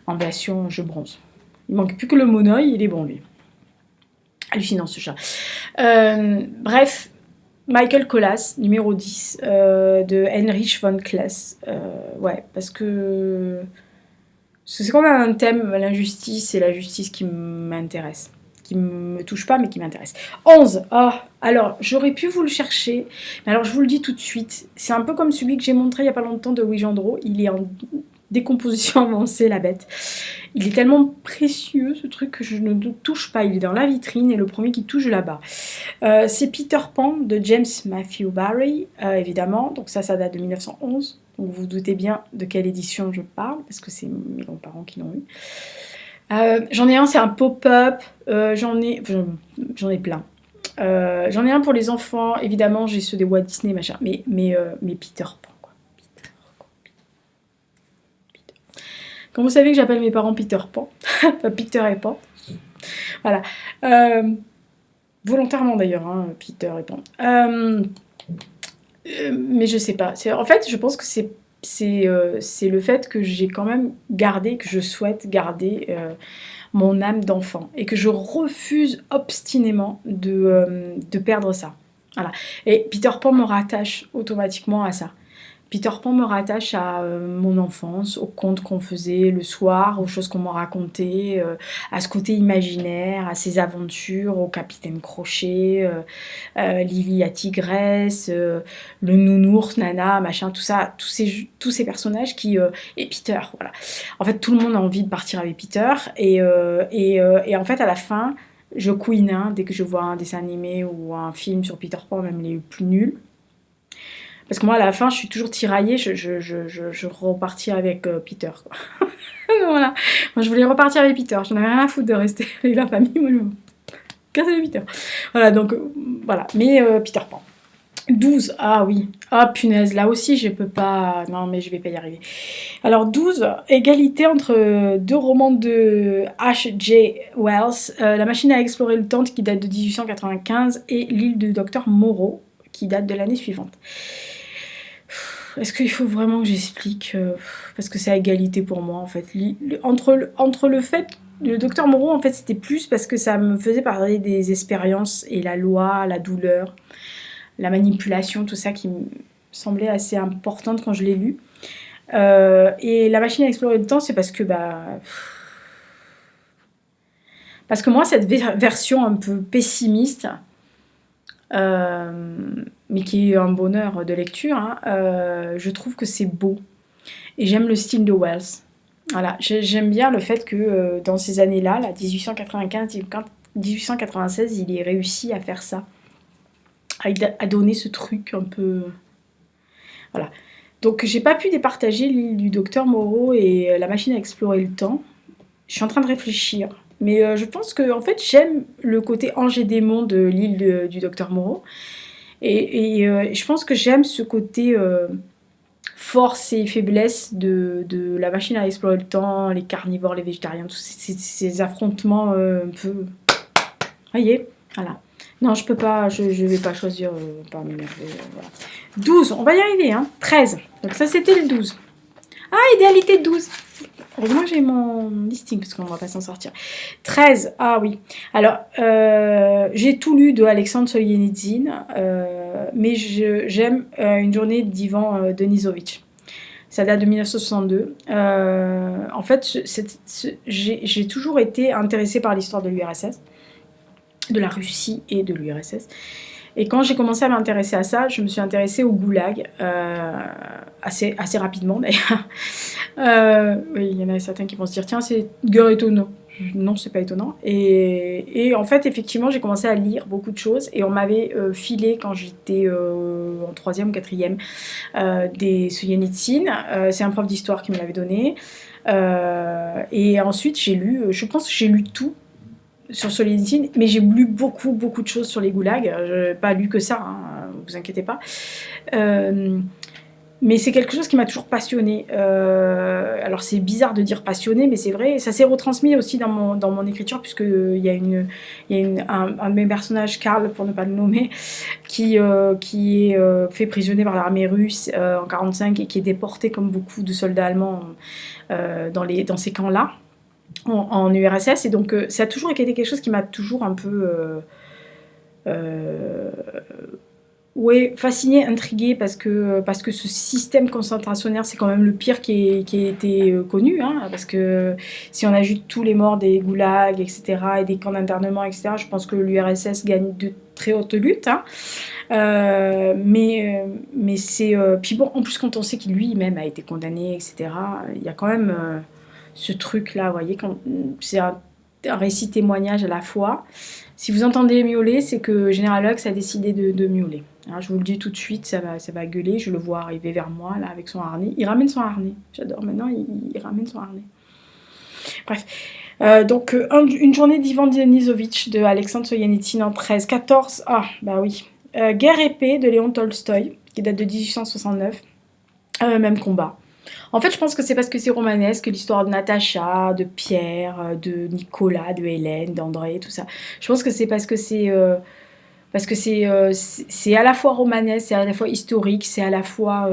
en version je bronze. Il manque plus que le monoeil, il est bon, lui. Hallucinant, ce chat. Bref, Michael Colas, numéro 10, de Heinrich von Kless. Ouais, parce que c'est quand même un thème, l'injustice, et la justice qui m'intéresse. Qui me touche pas, mais qui m'intéresse. 11, alors, j'aurais pu vous le chercher, mais alors je vous le dis tout de suite, c'est un peu comme celui que j'ai montré il y a pas longtemps de Louis Gendreau, il est en décomposition avancée, la bête. Il est tellement précieux, ce truc, que je ne touche pas. Il est dans la vitrine, et le premier qui touche là-bas. C'est Peter Pan de James Matthew Barrie, évidemment. Donc ça date de 1911. Donc vous vous doutez bien de quelle édition je parle, parce que c'est mes grands-parents qui l'ont eu. J'en ai un, c'est un pop-up. J'en ai plein. J'en ai un pour les enfants. Évidemment, j'ai ceux des Walt Disney, machin. Mais Peter Pan. Quand vous savez que j'appelle mes parents Peter Pan, enfin Peter et Pan, voilà. Volontairement d'ailleurs, hein, Peter et Pan. Mais je sais pas. En fait, je pense que c'est le fait que j'ai quand même gardé, que je souhaite garder mon âme d'enfant et que je refuse obstinément de perdre ça. Voilà. Et Peter Pan me rattache automatiquement à ça. Peter Pan me rattache à mon enfance, aux contes qu'on faisait le soir, aux choses qu'on m'a racontées, à ce côté imaginaire, à ses aventures, au Capitaine Crochet, Lily la tigresse, le nounours, Nana, machin, tout ça, tous ces personnages et Peter, voilà. En fait, tout le monde a envie de partir avec Peter, et en fait, à la fin, je couine dès que je vois un dessin animé ou un film sur Peter Pan, même les plus nuls. Parce que moi, à la fin, je suis toujours tiraillée, je repartis avec Peter, quoi. Voilà. Moi, je voulais repartir avec Peter. J'en avais rien à foutre de rester avec la famille. Moi, je me cassais avec Peter. Voilà, donc, voilà. Mais Peter Pan. 12, ah oui. Ah, punaise, là aussi, je peux pas... Non, mais je vais pas y arriver. Alors, 12, égalité entre deux romans de H.G. Wells, La machine à explorer le temps, qui date de 1895, et L'île du docteur Moreau, qui date de l'année suivante. Est-ce qu'il faut vraiment que j'explique parce que c'est à égalité pour moi, en fait. Entre le fait... Le docteur Moreau, en fait, c'était plus parce que ça me faisait parler des expériences et la loi, la douleur, la manipulation, tout ça qui me semblait assez importante quand je l'ai lu. Et La machine à explorer le temps, c'est parce que... Parce que moi, cette version un peu pessimiste... mais qui est un bonheur de lecture, hein, je trouve que c'est beau. Et j'aime le style de Wells. Voilà, j'aime bien le fait que dans ces années-là, 1895-1896, il ait réussi à faire ça, à donner ce truc un peu... Voilà. Donc j'ai pas pu départager l'île du docteur Moreau et La machine à explorer le temps. Je suis en train de réfléchir. Mais je pense que en fait, j'aime le côté ange et démon de l'île du docteur Moreau. Et je pense que j'aime ce côté force et faiblesse de La machine à explorer le temps, les carnivores, les végétariens, tous ces affrontements un peu... Voyez, voilà. Non, je peux pas, je vais pas choisir parmi les... voilà. 12, on va y arriver, hein. 13. Donc ça, c'était le 12. Ah, idéalité de 12. Heureusement que j'ai mon listing, parce qu'on va pas s'en sortir. 13, ah oui. Alors, j'ai tout lu de Alexandre Solzhenitsyn, mais j'aime Une journée d'Ivan Denisovitch. Ça date de 1962. En fait, j'ai toujours été intéressée par l'histoire de l'URSS, de la Russie et de l'URSS. Et quand j'ai commencé à m'intéresser à ça, je me suis intéressée au goulag, assez rapidement d'ailleurs. Oui, il y en a certains qui vont se dire, tiens, c'est guère étonnant. Non, c'est pas étonnant. Et en fait, effectivement, j'ai commencé à lire beaucoup de choses et on m'avait filé quand j'étais en 3e ou 4e des Solzhenitsyn. C'est un prof d'histoire qui me l'avait donné. Et ensuite, j'ai lu, je pense que j'ai lu tout sur Solzhenitsyn, mais j'ai lu beaucoup de choses sur les goulags. Je n'ai pas lu que ça, hein, vous inquiétez pas. Mais c'est quelque chose qui m'a toujours passionnée. Alors c'est bizarre de dire passionnée, mais c'est vrai. Ça s'est retransmis aussi dans mon écriture, puisqu'il y a un de mes personnages, Karl, pour ne pas le nommer, qui est fait prisonnier par l'armée russe en 1945 et qui est déporté comme beaucoup de soldats allemands dans ces camps-là. En URSS, et donc ça a toujours été quelque chose qui m'a toujours un peu fascinée, intriguée, parce que ce système concentrationnaire, c'est quand même le pire qui a été connu, hein, parce que si on ajoute tous les morts des goulags, etc., et des camps d'internement, etc., je pense que l'URSS gagne de très hautes luttes, hein. Mais c'est... puis bon, en plus, quand on sait qu'il lui-même a été condamné, etc., il y a quand même... ce truc-là, vous voyez, c'est un récit témoignage à la fois. Si vous entendez miauler, c'est que General Hux a décidé de miauler. Alors, je vous le dis tout de suite, ça va gueuler. Je le vois arriver vers moi, là, avec son harnais. Il ramène son harnais. J'adore. Maintenant, il ramène son harnais. Bref. Donc, Une journée d'Ivan Denisovitch de Alexandre Solzhenitsyn en 13. 14. Ah, bah oui. Guerre et paix de Léon Tolstoï, qui date de 1869. Même combat. En fait, je pense que c'est parce que c'est romanesque, l'histoire de Natacha, de Pierre, de Nicolas, de Hélène, d'André, tout ça. Je pense que c'est parce que c'est à la fois romanesque, c'est à la fois historique, c'est à la fois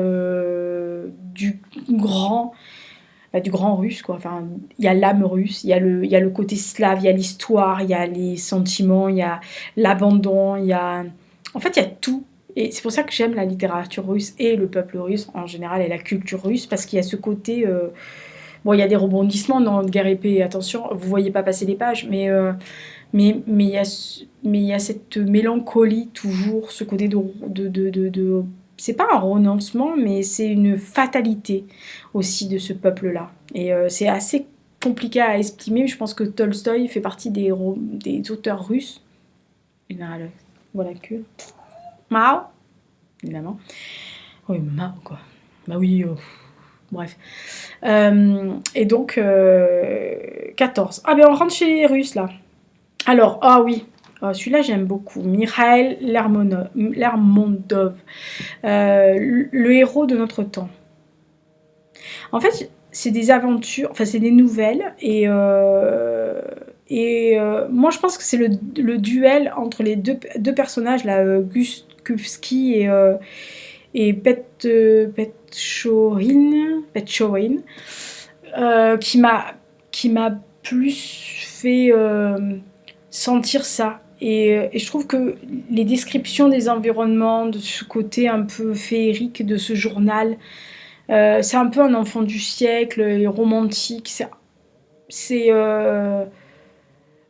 grand, du grand russe, quoi. Enfin, il y a l'âme russe, il y a le côté slave, il y a l'histoire, il y a les sentiments, il y a l'abandon, il y a... En fait, il y a tout. Et c'est pour ça que j'aime la littérature russe et le peuple russe en général et la culture russe, parce qu'il y a ce côté... Bon, il y a des rebondissements dans Guerre épée, attention, vous voyez pas passer les pages, mais il y a cette mélancolie toujours, ce côté de c'est pas un renoncement, mais c'est une fatalité aussi de ce peuple-là. Et c'est assez compliqué à estimer. Je pense que Tolstoï fait partie des auteurs russes. Il a le, voilà que. Mao, évidemment. Oui, Mao, quoi. Bah oui, bref. Et donc, 14. Ah, ben on rentre chez les Russes, là. Alors, ah oui, celui-là j'aime beaucoup. Mikhail Lermontov, le héros de notre temps. En fait, c'est des aventures, enfin c'est des nouvelles, moi je pense que c'est le duel entre les deux personnages, là, Gustovski et Petchorin, qui m'a plus fait sentir ça. Et je trouve que les descriptions des environnements, de ce côté un peu féerique de ce journal, c'est un peu un enfant du siècle, et romantique.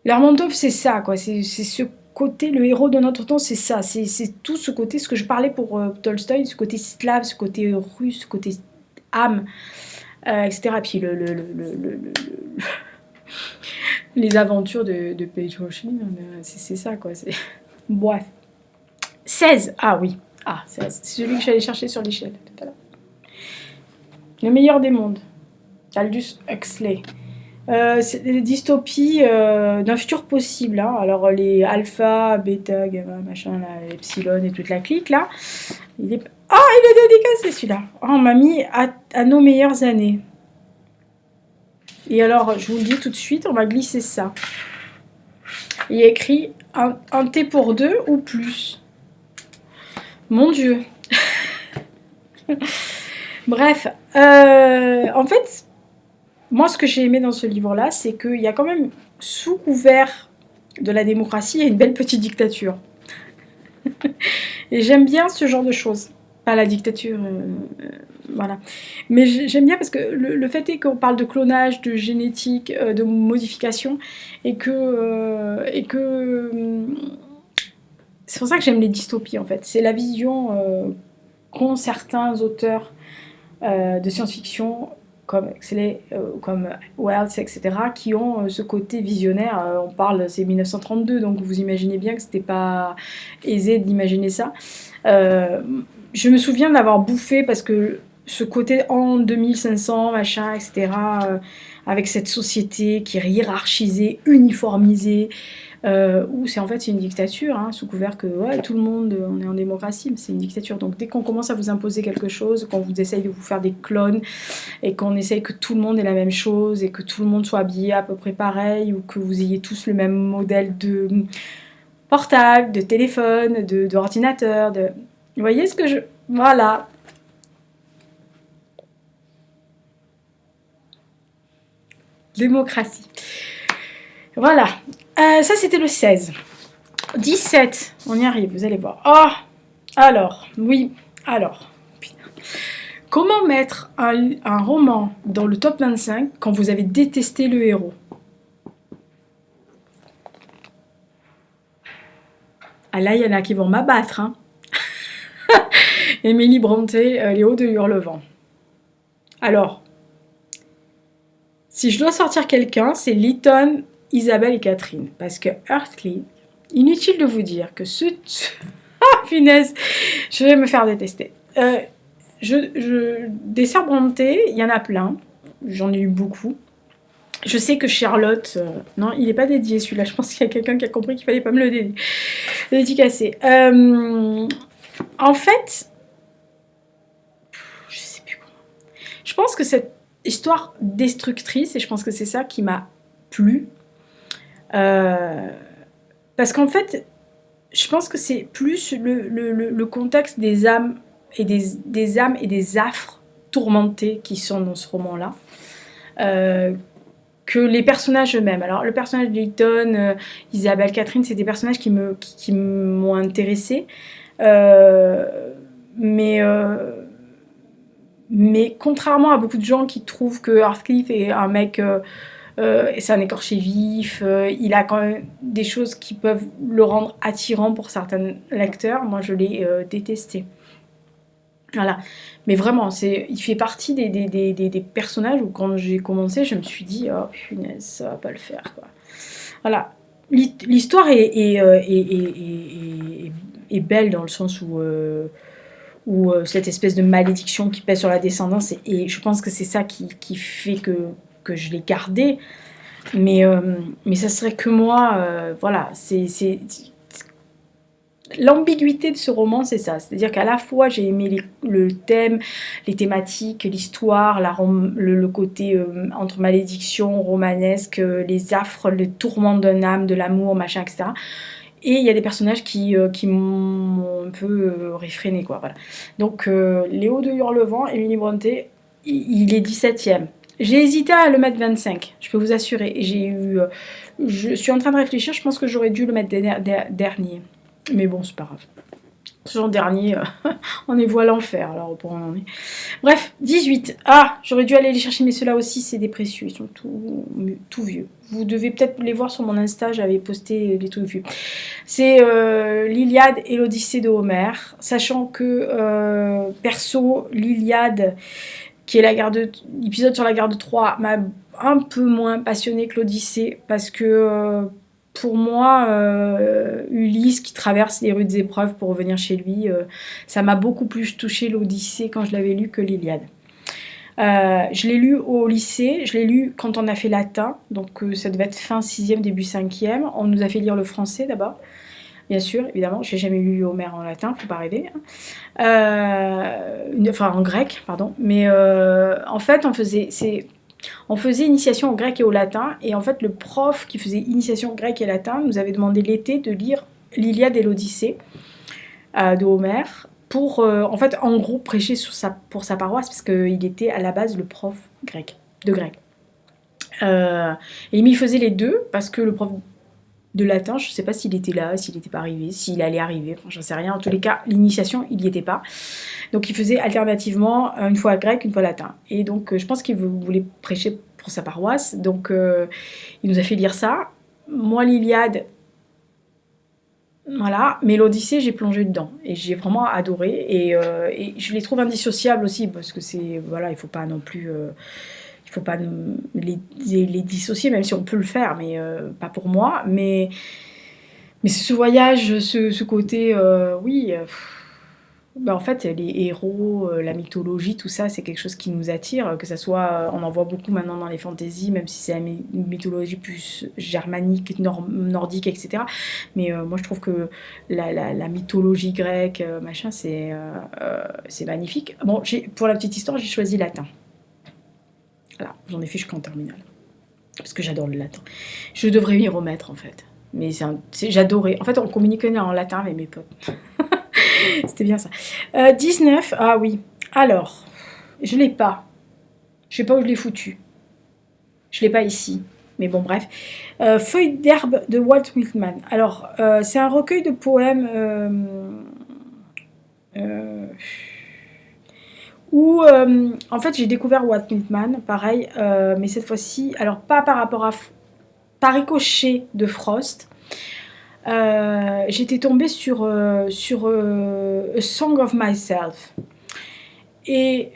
Lermontov, c'est ça, quoi. C'est ce côté, le héros de notre temps, c'est ça. C'est tout ce côté, ce que je parlais pour Tolstoï, ce côté slave, ce côté russe, ce côté âme, etc. Et puis les aventures de Petroshin, c'est ça, quoi. Bref. 16. Ah oui. Ah, 16. C'est celui que j'allais chercher sur l'échelle tout à l'heure. Le meilleur des mondes. Aldous Huxley. C'est des dystopies d'un futur possible. Hein. Alors les alpha, bêta, gamma, machin, là, epsilon et toute la clique là. Il est dédicacé celui-là. Oh, on m'a mis à nos meilleures années. Et alors, je vous le dis tout de suite, on va glisser ça. Il y a écrit un thé pour deux ou plus. Mon Dieu. Bref, en fait, moi, ce que j'ai aimé dans ce livre-là, c'est qu'il y a quand même, sous couvert de la démocratie, il y a une belle petite dictature. Et j'aime bien ce genre de choses. Pas la dictature, voilà. Mais j'aime bien parce que le fait est qu'on parle de clonage, de génétique, de modification, et que c'est pour ça que j'aime les dystopies, en fait. C'est la vision qu'ont certains auteurs de science-fiction comme Huxley, comme Wells, etc., qui ont ce côté visionnaire. On parle, c'est 1932, donc vous imaginez bien que c'était pas aisé d'imaginer ça. Je me souviens de l'avoir bouffé parce que ce côté en 2500, machin, etc., avec cette société qui est hiérarchisée, uniformisée, où c'est en fait une dictature, hein, sous couvert que ouais, tout le monde, on est en démocratie, mais c'est une dictature. Donc dès qu'on commence à vous imposer quelque chose, qu'on vous essaye de vous faire des clones, et qu'on essaye que tout le monde ait la même chose, et que tout le monde soit habillé à peu près pareil, ou que vous ayez tous le même modèle de portable, de téléphone, d'ordinateur, de... Vous voyez ce que je... Voilà. Démocratie. Voilà. Ça, c'était le 16. 17. On y arrive, vous allez voir. Oh, alors, oui, alors. Comment mettre un roman dans le top 25 quand vous avez détesté le héros? Ah là, il y en a qui vont m'abattre, hein. Émilie Brontë, Les Hauts de Hurlevent. Alors, si je dois sortir quelqu'un, c'est Lytton, Isabelle et Catherine. Parce que Earthly, inutile de vous dire que ah, punaise, je vais me faire détester. Des sœurs Brontë, il y en a plein. J'en ai eu beaucoup. Je sais que Charlotte... non, il n'est pas dédié celui-là. Je pense qu'il y a quelqu'un qui a compris qu'il fallait pas me le dédicacer. En fait... je sais plus comment. Je pense que cette histoire destructrice, et je pense que c'est ça qui m'a plu, parce qu'en fait, je pense que c'est plus le contexte des âmes et des âmes et des affres tourmentées qui sont dans ce roman-là, que les personnages eux-mêmes. Alors le personnage d'Eyton, Isabelle, Catherine, c'est des personnages qui m'ont intéressée, mais contrairement à beaucoup de gens qui trouvent que Heathcliff est un mec, c'est un écorché vif, il a quand même des choses qui peuvent le rendre attirant pour certains lecteurs, moi je l'ai détesté. Voilà, mais vraiment, il fait partie des personnages où quand j'ai commencé, je me suis dit, oh punaise, ça va pas le faire, quoi. Voilà, l'histoire est belle dans le sens où cette espèce de malédiction qui pèse sur la descendance, et je pense que c'est ça qui fait que je l'ai gardé, mais ça serait que moi, voilà, l'ambiguïté de ce roman, c'est ça. C'est-à-dire qu'à la fois, j'ai aimé le thème, les thématiques, l'histoire, le côté entre malédiction, romanesque, les affres, le tourment d'un âme, de l'amour, machin, etc. Et il y a des personnages qui m'ont un peu réfréné, quoi. Voilà. Donc, Léo de Hurlevent, Émilie Brontë, il est 17e. J'ai hésité à le mettre 25, je peux vous assurer. Je suis en train de réfléchir, je pense que j'aurais dû le mettre dernier. Mais bon, c'est pas grave. Ce genre dernier, on est voie l'enfer, alors pour on en est. Bref, 18. Ah, j'aurais dû aller les chercher, mais ceux-là aussi, c'est des précieux. Ils sont tout vieux. Vous devez peut-être les voir sur mon Insta, j'avais posté des trucs vieux. C'est l'Iliade et l'Odyssée de Homère. Sachant que, perso, l'Iliade, qui est l'épisode sur la guerre de Troie, m'a un peu moins passionné que l'Odyssée, parce que... pour moi, Ulysse qui traverse les rudes épreuves pour revenir chez lui, ça m'a beaucoup plus touché l'Odyssée quand je l'avais lu que l'Iliade. Je l'ai lu au lycée, je l'ai lu quand on a fait latin, donc ça devait être fin 6e, début 5e. On nous a fait lire le français d'abord, bien sûr, évidemment. Je n'ai jamais lu Homère en latin, faut pas rêver. Enfin, en grec, pardon. Mais en fait, on faisait initiation au grec et au latin, et en fait le prof qui faisait initiation au grec et latin nous avait demandé l'été de lire l'Iliade et l'Odyssée de Homère pour, en fait, en gros, prêcher pour sa paroisse, parce qu'il était à la base le prof de grec. Et il m'y faisait les deux, parce que le prof de latin, je ne sais pas s'il était là, s'il n'était pas arrivé, s'il allait arriver, enfin, j'en sais rien. En tous les cas, l'initiation, il n'y était pas. Donc il faisait alternativement une fois grec, une fois latin. Et donc je pense qu'il voulait prêcher pour sa paroisse. Donc il nous a fait lire ça. Moi, l'Iliade, voilà. Mais l'Odyssée, j'ai plongé dedans. Et j'ai vraiment adoré. Et je les trouve indissociables aussi, parce que c'est... Voilà, il ne faut pas non plus... il ne faut pas les dissocier, même si on peut le faire, mais pas pour moi. Mais ce voyage, ce côté, oui, en fait, les héros, la mythologie, tout ça, c'est quelque chose qui nous attire, que ça soit, on en voit beaucoup maintenant dans les fantaisies, même si c'est une mythologie plus germanique, nordique, etc. Mais moi, je trouve que la mythologie grecque, machin, c'est magnifique. Bon, pour la petite histoire, j'ai choisi latin. Voilà, j'en ai fait jusqu'en terminale. Parce que j'adore le latin. Je devrais m'y remettre, en fait. Mais j'adorais. En fait, on communiquait en latin avec mes potes. C'était bien ça. 19, ah oui. Alors, je l'ai pas. Je sais pas où je l'ai foutu. Je l'ai pas ici. Mais bon, bref. Feuilles d'herbe de Walt Whitman. Alors, c'est un recueil de poèmes... où en fait j'ai découvert Walt Whitman, pareil, mais cette fois-ci, alors pas par rapport à... par ricochet de Frost, j'étais tombée sur A Song of Myself. Et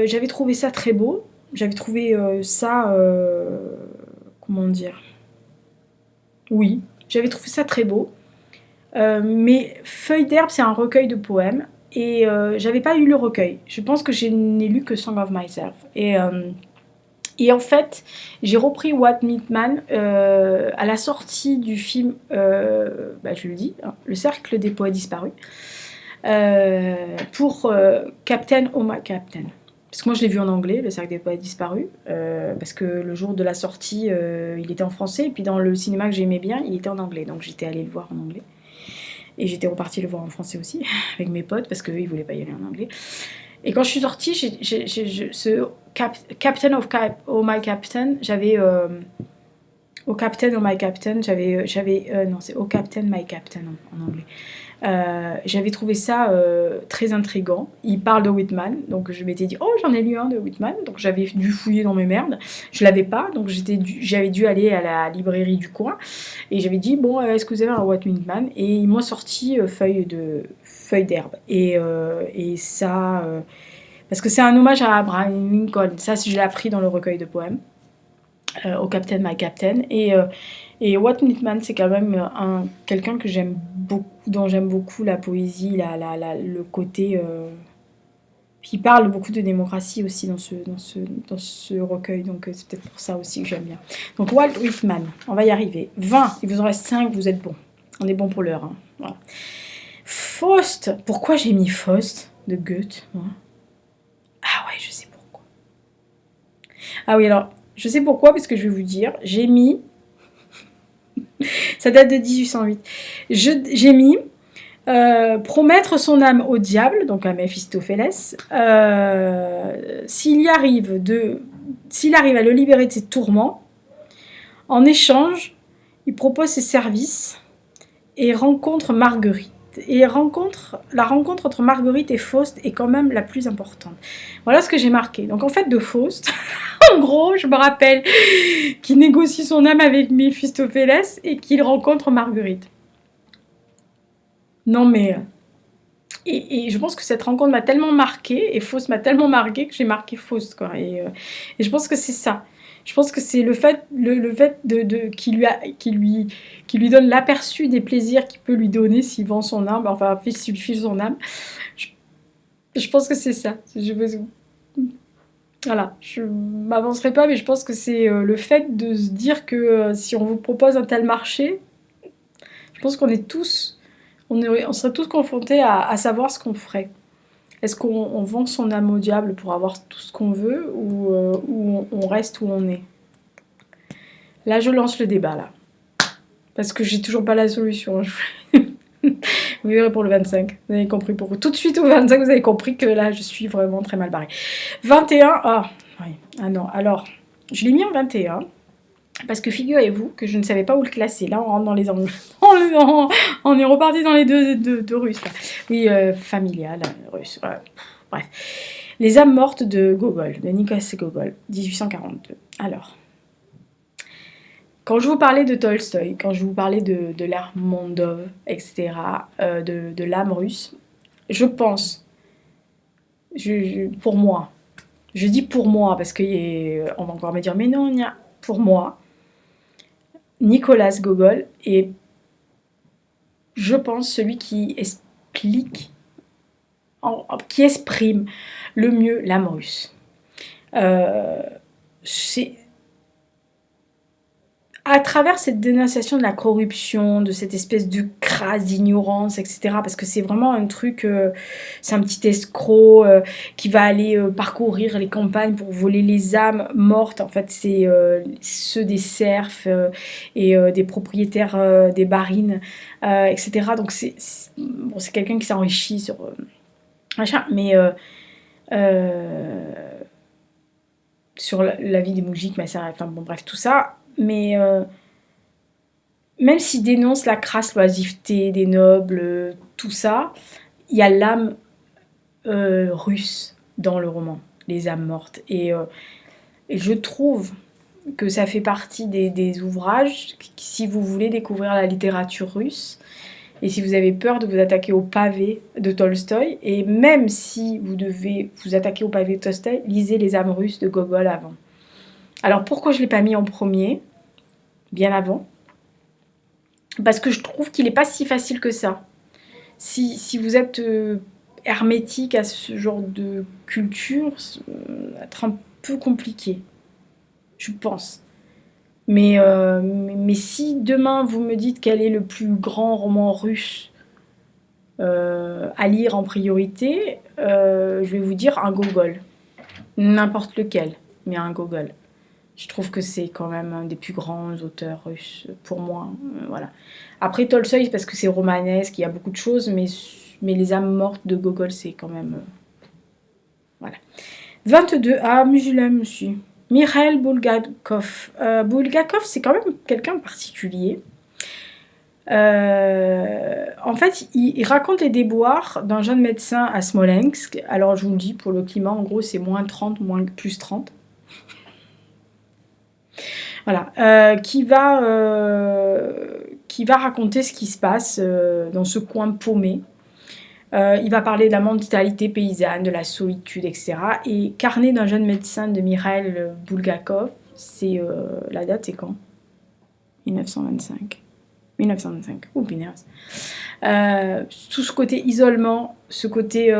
j'avais trouvé ça très beau, j'avais trouvé ça... comment dire? Oui, j'avais trouvé ça très beau. Mais Feuilles d'herbe, c'est un recueil de poèmes. Et j'avais pas lu le recueil. Je pense que je n'ai lu que Song of Myself. Et en fait, j'ai repris Walt Whitman à la sortie du film, je le dis, hein, Le Cercle des Poètes Disparus, pour Captain Oh My Captain. Parce que moi je l'ai vu en anglais, Le cercle des poètes disparus, parce que le jour de la sortie, il était en français, et puis dans le cinéma que j'aimais bien, il était en anglais, donc j'étais allée le voir en anglais. Et j'étais repartie le voir en français aussi, avec mes potes, parce qu'eux ils voulaient pas y aller en anglais. Et quand je suis sortie, ce Captain of Oh My Captain, j'avais... Oh Captain Oh My Captain, non c'est Oh Captain My Captain en anglais. J'avais trouvé ça très intriguant. Il parle de Whitman, donc je m'étais dit oh j'en ai lu un de Whitman, donc j'avais dû fouiller dans mes merdes. Je l'avais pas, donc j'avais dû aller à la librairie du coin et j'avais dit bon est-ce que vous avez un Whitman, et ils m'ont sorti feuille d'herbe et ça parce que c'est un hommage à Abraham Lincoln. Ça je l'ai appris dans le recueil de poèmes au Captain My Captain et Walt Whitman, c'est quand même quelqu'un que j'aime beaucoup, dont j'aime beaucoup la poésie, le côté... il parle beaucoup de démocratie aussi dans ce recueil, donc c'est peut-être pour ça aussi que j'aime bien. Donc Walt Whitman, on va y arriver. 20, il vous en reste 5, vous êtes bon. On est bon pour l'heure. Hein. Voilà. Faust, pourquoi j'ai mis Faust de Goethe moi? Ah ouais, je sais pourquoi. Ah oui, alors, je sais pourquoi, parce que je vais vous dire, j'ai mis... Ça date de 1808. J'ai mis promettre son âme au diable, donc à Méphistophélès, s'il arrive à le libérer de ses tourments. En échange, il propose ses services et rencontre Marguerite. Et la rencontre entre Marguerite et Faust est quand même la plus importante. Voilà ce que j'ai marqué. Donc en fait, de Faust, en gros, je me rappelle qu'il négocie son âme avec Méphistophélès et qu'il rencontre Marguerite. Non mais... Et je pense que cette rencontre m'a tellement marquée, et Faust m'a tellement marquée que j'ai marqué Faust, quoi. Et je pense que c'est ça. Je pense que c'est le fait qu'il lui donne l'aperçu des plaisirs qu'il peut lui donner s'il vend son âme, enfin, s'il lui file son âme. Je pense que c'est ça. Voilà, je m'avancerai pas, mais je pense que c'est le fait de se dire que si on vous propose un tel marché, je pense qu'on est tous... On serait tous confrontés à savoir ce qu'on ferait. Est-ce qu'on vend son âme au diable pour avoir tout ce qu'on veut ou on reste où on est? Là, je lance le débat, là. Parce que j'ai toujours pas la solution. Vous verrez pour le 25. Vous avez compris pour tout de suite au 25, vous avez compris que là, je suis vraiment très mal barrée. 21, ah, oui. Ah non, alors, je l'ai mis en 21. Parce que figurez-vous que je ne savais pas où le classer. Là, on rentre dans les angles. On est reparti dans les deux Russes. Là. Oui, familial, russe. Bref. Les âmes mortes de Gogol, de Nicolas Gogol, 1842. Alors, quand je vous parlais de Tolstoï, quand je vous parlais de Lermontov, etc., de l'âme russe, je pense, pour moi, je dis pour moi, parce qu'on va encore me dire, mais non, pour moi, Nicolas Gogol est, je pense, celui qui exprime le mieux l'âme russe. C'est à travers cette dénonciation de la corruption, de cette espèce de crasse d'ignorance, etc. Parce que c'est vraiment un truc, c'est un petit escroc qui va aller parcourir les campagnes pour voler les âmes mortes. En fait, c'est ceux des serfs et des propriétaires des barines, etc. Donc c'est quelqu'un qui s'enrichit sur machin, mais sur la vie des moujiks, enfin bon bref, tout ça. Mais même s'il dénonce la crasse loisiveté des nobles, tout ça, il y a l'âme russe dans le roman, les âmes mortes. Et je trouve que ça fait partie des ouvrages, si vous voulez découvrir la littérature russe, et si vous avez peur de vous attaquer au pavé de Tolstoï, et même si vous devez vous attaquer au pavé de Tolstoï, lisez les âmes russes de Gogol avant. Alors pourquoi je ne l'ai pas mis en premier, bien avant? Parce que je trouve qu'il n'est pas si facile que ça. Si vous êtes hermétique à ce genre de culture, ça va être un peu compliqué, je pense. Mais si demain vous me dites quel est le plus grand roman russe à lire en priorité, je vais vous dire un Gogol. N'importe lequel, mais un Gogol. Je trouve que c'est quand même un des plus grands auteurs russes, pour moi. Voilà. Après, Tolstoï, parce que c'est romanesque, il y a beaucoup de choses, mais Les âmes mortes de Gogol, c'est quand même... voilà. 22. Ah, musulman aussi. Mikhail Bulgakov. Bulgakov, c'est quand même quelqu'un de particulier. En fait, il raconte les déboires d'un jeune médecin à Smolensk. Alors, je vous le dis, pour le climat, en gros, c'est moins 30, plus 30. Voilà, qui va raconter ce qui se passe dans ce coin paumé. Il va parler de la mentalité paysanne, de la solitude, etc. Et Carnet d'un jeune médecin de Mikhail Bulgakov, c'est la date, c'est quand 1925. 1925. Oh, punaise. Tout ce côté isolement, ce côté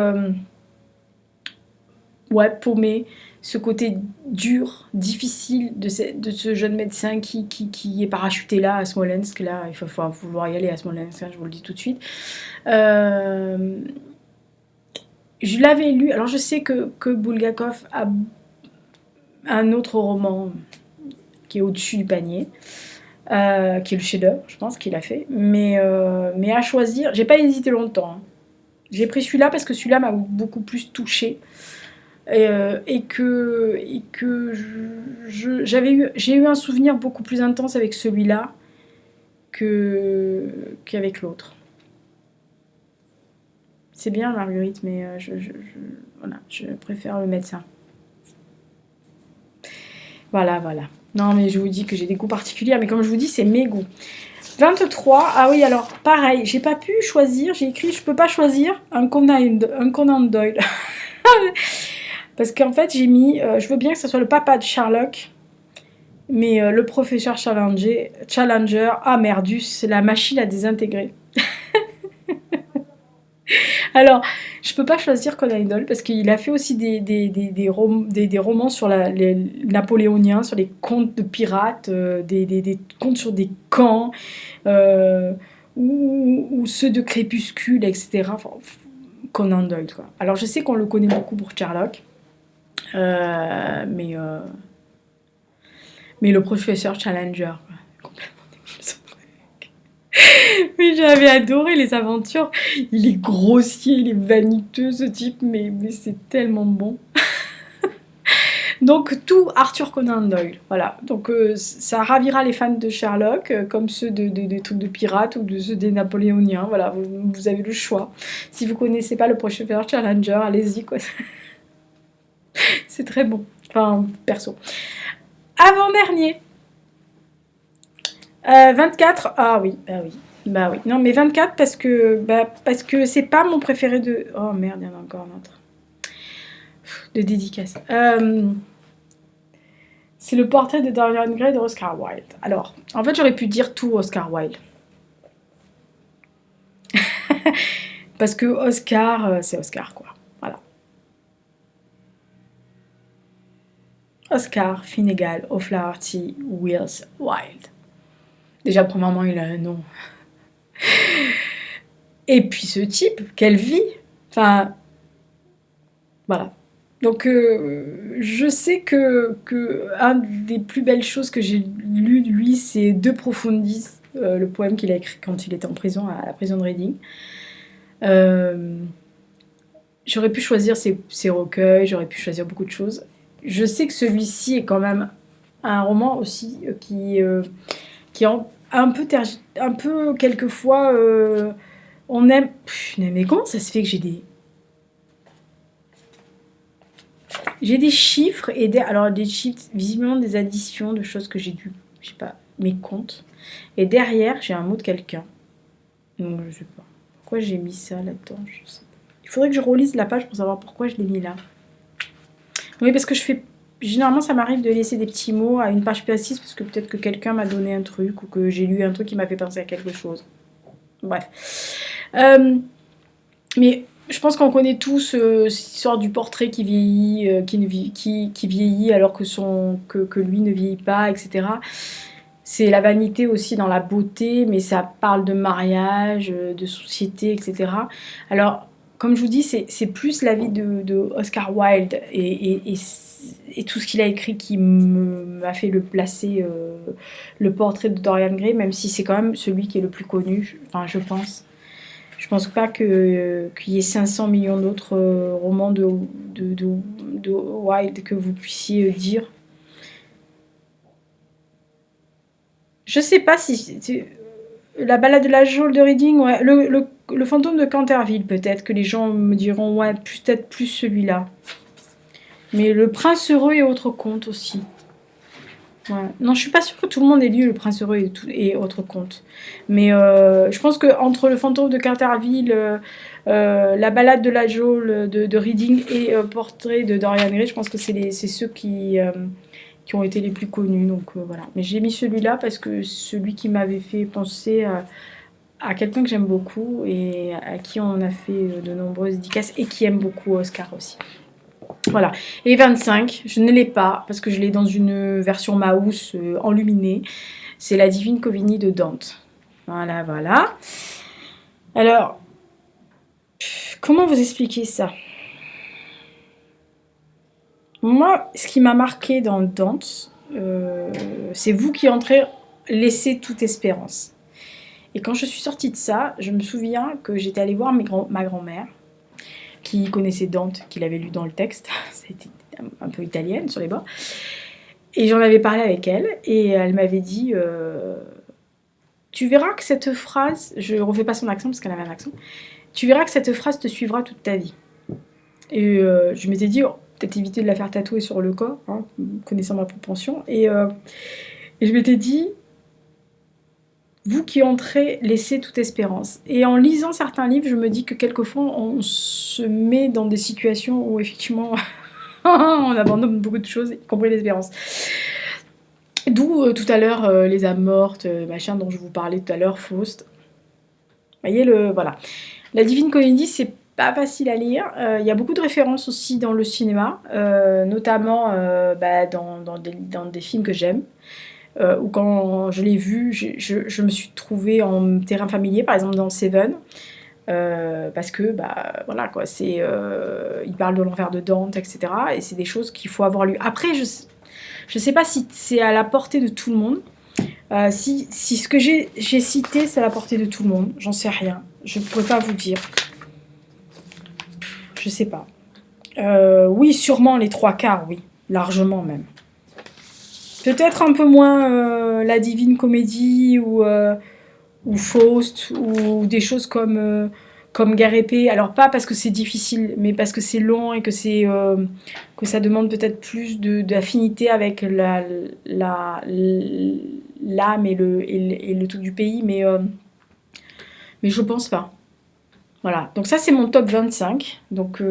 paumé, ce côté dur, difficile de ce jeune médecin qui est parachuté là à Smolensk. Là, il faut vouloir y aller à Smolensk, hein, je vous le dis tout de suite. Je l'avais lu. Alors je sais que Bulgakov a un autre roman qui est au-dessus du panier, qui est le chef-d'œuvre, je pense qu'il a fait. Mais à choisir, j'ai pas hésité longtemps. Hein. J'ai pris celui-là parce que celui-là m'a beaucoup plus touchée. Et que j'ai eu un souvenir beaucoup plus intense avec celui-là qu'avec l'autre. C'est bien Marguerite, mais voilà, je préfère le médecin. Voilà. Non, mais je vous dis que j'ai des goûts particuliers, mais comme je vous dis, c'est mes goûts. 23, ah oui, alors pareil, j'ai pas pu choisir, j'ai écrit je peux pas choisir un Conan Doyle. Parce qu'en fait, j'ai mis, je veux bien que ce soit le papa de Sherlock, mais le professeur Challenger, ah merdus, la machine à désintégrer. Alors, je peux pas choisir Conan Doyle parce qu'il a fait aussi des romans sur les napoléoniens, sur les contes de pirates, des contes sur des camps, ou ceux de Crépuscule, etc. Enfin, Conan Doyle, quoi. Alors, je sais qu'on le connaît beaucoup pour Sherlock, mais le professeur Challenger, complètement mais j'avais adoré les aventures. Il est grossier, il est vaniteux ce type, mais c'est tellement bon. Donc tout Arthur Conan Doyle, voilà. Donc ça ravira les fans de Sherlock, comme ceux des trucs de pirates ou de ceux des napoléoniens. Voilà, vous avez le choix. Si vous connaissez pas le professeur Challenger, allez-y quoi. C'est très bon. Enfin, perso. Avant-dernier. 24. Ah oui, bah oui. Bah oui. Non, mais 24 parce que c'est pas mon préféré de... Oh merde, il y en a encore un autre. De dédicace. C'est le portrait de Dorian Gray de Oscar Wilde. Alors, en fait, j'aurais pu dire tout Oscar Wilde. Parce que Oscar, c'est Oscar, quoi. Voilà. Oscar Finnegan O'Flaherty Wills Wilde. Déjà, premièrement, il a un nom. Et puis ce type, quelle vie. Enfin, voilà. Donc, je sais que un des plus belles choses que j'ai lues de lui, c'est De Profundis, le poème qu'il a écrit quand il était en prison, à la prison de Reading. J'aurais pu choisir ses recueils, j'aurais pu choisir beaucoup de choses. Je sais que celui-ci est quand même un roman aussi qui est un peu quelquefois on aime. Mais comment ça se fait que j'ai des chiffres et des chiffres, visiblement des additions de choses que j'ai dû, je sais pas, mes comptes. Et derrière, j'ai un mot de quelqu'un. Donc, je sais pas. Pourquoi j'ai mis ça là-dedans, je sais pas. Il faudrait que je relise la page pour savoir pourquoi je l'ai mis là. Oui, parce que généralement, ça m'arrive de laisser des petits mots à une page précise parce que peut-être que quelqu'un m'a donné un truc ou que j'ai lu un truc qui m'a fait penser à quelque chose. Bref. Mais je pense qu'on connaît tous cette histoire du portrait qui vieillit, qui vieillit alors que lui ne vieillit pas, etc. C'est la vanité aussi dans la beauté, mais ça parle de mariage, de société, etc. Alors, comme je vous dis, c'est plus la vie de Oscar Wilde et et tout ce qu'il a écrit qui m'a fait le placer le portrait de Dorian Gray, même si c'est quand même celui qui est le plus connu, enfin je pense. Je pense pas qu'il y ait 500 millions d'autres romans de Wilde que vous puissiez dire. Je sais pas si... La balade de la geôle de Reading, ouais. Le fantôme de Canterville, peut-être, que les gens me diront, ouais, peut-être plus celui-là. Mais le Prince heureux et autres contes aussi. Ouais. Non, je suis pas sûre que tout le monde ait lu le Prince heureux et autres contes. Mais je pense que entre le fantôme de Canterville, la balade de la geôle de Reading et portrait de Dorian Gray, je pense que c'est ceux qui ont été les plus connus. Donc voilà. Mais j'ai mis celui-là parce que celui qui m'avait fait penser à quelqu'un que j'aime beaucoup et à qui on a fait de nombreuses dédicaces et qui aime beaucoup Oscar aussi. Voilà. Et 25, je ne l'ai pas parce que je l'ai dans une version mouse enluminée. C'est la Divine Comédie de Dante. Voilà, voilà. Alors, comment vous expliquer ça? Moi, ce qui m'a marqué dans Dante, c'est vous qui entrez, laissez toute espérance. Et quand je suis sortie de ça, je me souviens que j'étais allée voir ma grand-mère, qui connaissait Dante, qui l'avait lu dans le texte. C'était un peu italienne sur les bords. Et j'en avais parlé avec elle, et elle m'avait dit tu verras que cette phrase, je ne refais pas son accent parce qu'elle avait un accent, tu verras que cette phrase te suivra toute ta vie. Et je m'étais dit, peut-être éviter de la faire tatouer sur le corps, hein, connaissant ma propension. Et je m'étais dit, vous qui entrez, laissez toute espérance. Et en lisant certains livres, je me dis que quelquefois, on se met dans des situations où effectivement, on abandonne beaucoup de choses, y compris l'espérance. D'où tout à l'heure les âmes mortes, machin dont je vous parlais tout à l'heure, Faust. Vous voyez, voilà. La Divine Comédie, c'est pas facile à lire. Il y a beaucoup de références aussi dans le cinéma, notamment dans des films que j'aime. Ou quand je l'ai vu, je me suis trouvée en terrain familier, par exemple dans Seven. Parce que, voilà quoi, il parle de l'enfer de Dante, etc. Et c'est des choses qu'il faut avoir lu. Après, je sais pas si c'est à la portée de tout le monde. Si ce que j'ai cité, c'est à la portée de tout le monde, j'en sais rien. Je ne pourrais pas vous dire. Je sais pas. Oui, sûrement les 3/4, oui. Largement même. Peut-être un peu moins la Divine Comédie ou Faust ou des choses comme Guerre épée. Alors pas parce que c'est difficile, mais parce que c'est long et que ça demande peut-être plus d'affinité avec l'âme et le tout du pays, mais je pense pas. Voilà, donc ça c'est mon top 25. Donc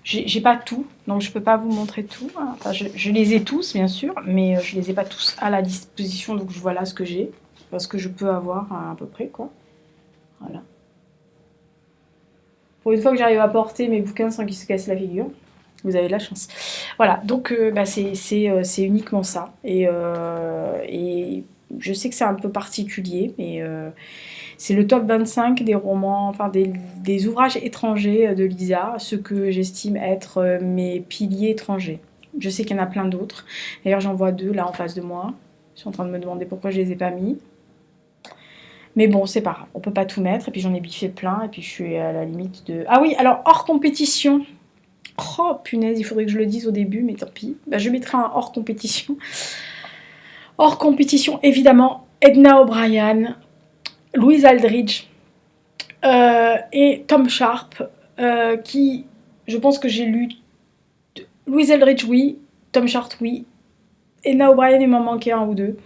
j'ai pas tout, donc je peux pas vous montrer tout. Enfin, je les ai tous bien sûr, mais je les ai pas tous à la disposition, donc voilà ce que j'ai, parce que je peux avoir à peu près quoi. Voilà. Pour une fois que j'arrive à porter mes bouquins sans qu'ils se cassent la figure, vous avez de la chance. Voilà, donc c'est uniquement ça. Et je sais que c'est un peu particulier, mais c'est le top 25 des romans, enfin des ouvrages étrangers de Lisa, ce que j'estime être mes piliers étrangers. Je sais qu'il y en a plein d'autres. D'ailleurs, j'en vois 2 là en face de moi. Je suis en train de me demander pourquoi je les ai pas mis. Mais bon, c'est pas grave, on peut pas tout mettre. Et puis j'en ai biffé plein. Et puis je suis à la limite de... Ah oui, alors hors compétition. Oh punaise, il faudrait que je le dise au début, mais tant pis. Je mettrai un hors compétition. Hors compétition, évidemment, Edna O'Brien, Louise Aldridge et Tom Sharp, qui, je pense que j'ai lu... Louise Aldridge, oui. Tom Sharp, oui. Edna O'Brien, il m'en manquait un ou deux.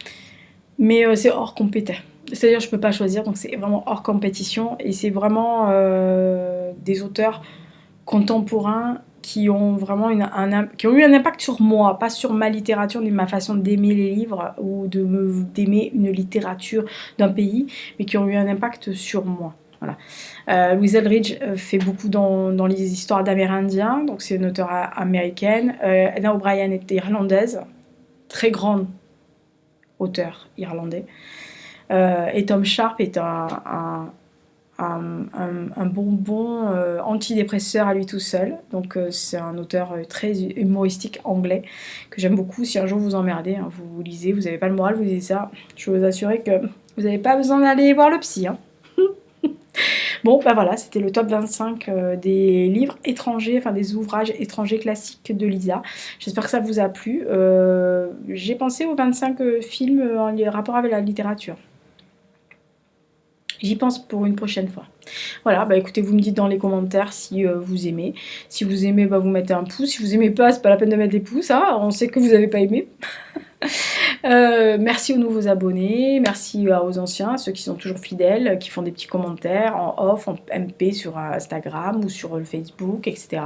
Mais c'est hors compétition. C'est-à-dire je peux pas choisir, donc c'est vraiment hors compétition. Et c'est vraiment des auteurs contemporains qui ont vraiment qui ont eu un impact sur moi, pas sur ma littérature ni ma façon d'aimer les livres ou d'aimer une littérature d'un pays, mais qui ont eu un impact sur moi. Voilà. Louise Aldridge fait beaucoup dans les histoires d'Amérindiens, donc c'est une auteure américaine. Edna O'Brien est irlandaise, très grande auteur irlandais. Et Tom Sharp est un un bonbon antidépresseur à lui tout seul. Donc c'est un auteur très humoristique anglais que j'aime beaucoup. Si un jour vous emmerdez, hein, vous lisez, vous n'avez pas le moral, vous lisez ça, je peux vous assurer que vous n'avez pas besoin d'aller voir le psy. Hein. Bon, bah voilà, c'était le top 25 des livres étrangers, enfin des ouvrages étrangers classiques de Lisa. J'espère que ça vous a plu. J'ai pensé aux 25 films en rapport avec la littérature. J'y pense pour une prochaine fois. Voilà, bah écoutez, vous me dites dans les commentaires si vous aimez. Si vous aimez, bah vous mettez un pouce. Si vous aimez pas, c'est pas la peine de mettre des pouces, hein. On sait que vous n'avez pas aimé. Merci aux nouveaux abonnés, merci aux anciens, ceux qui sont toujours fidèles, qui font des petits commentaires en off, en MP sur Instagram ou sur le Facebook, etc.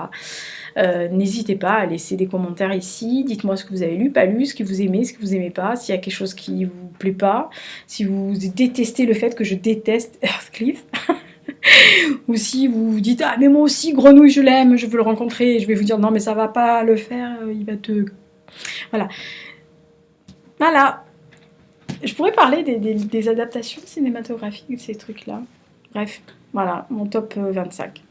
N'hésitez pas à laisser des commentaires ici, dites-moi ce que vous avez lu, pas lu, ce que vous aimez, ce que vous aimez pas, s'il y a quelque chose qui vous plaît pas, si vous détestez le fait que je déteste Heathcliff, ou si vous dites ah mais moi aussi Grenouille je l'aime, je veux le rencontrer, et je vais vous dire non mais ça va pas le faire, il va te... Voilà. Voilà. Je pourrais parler des adaptations cinématographiques de ces trucs-là. Bref, voilà, mon top 25.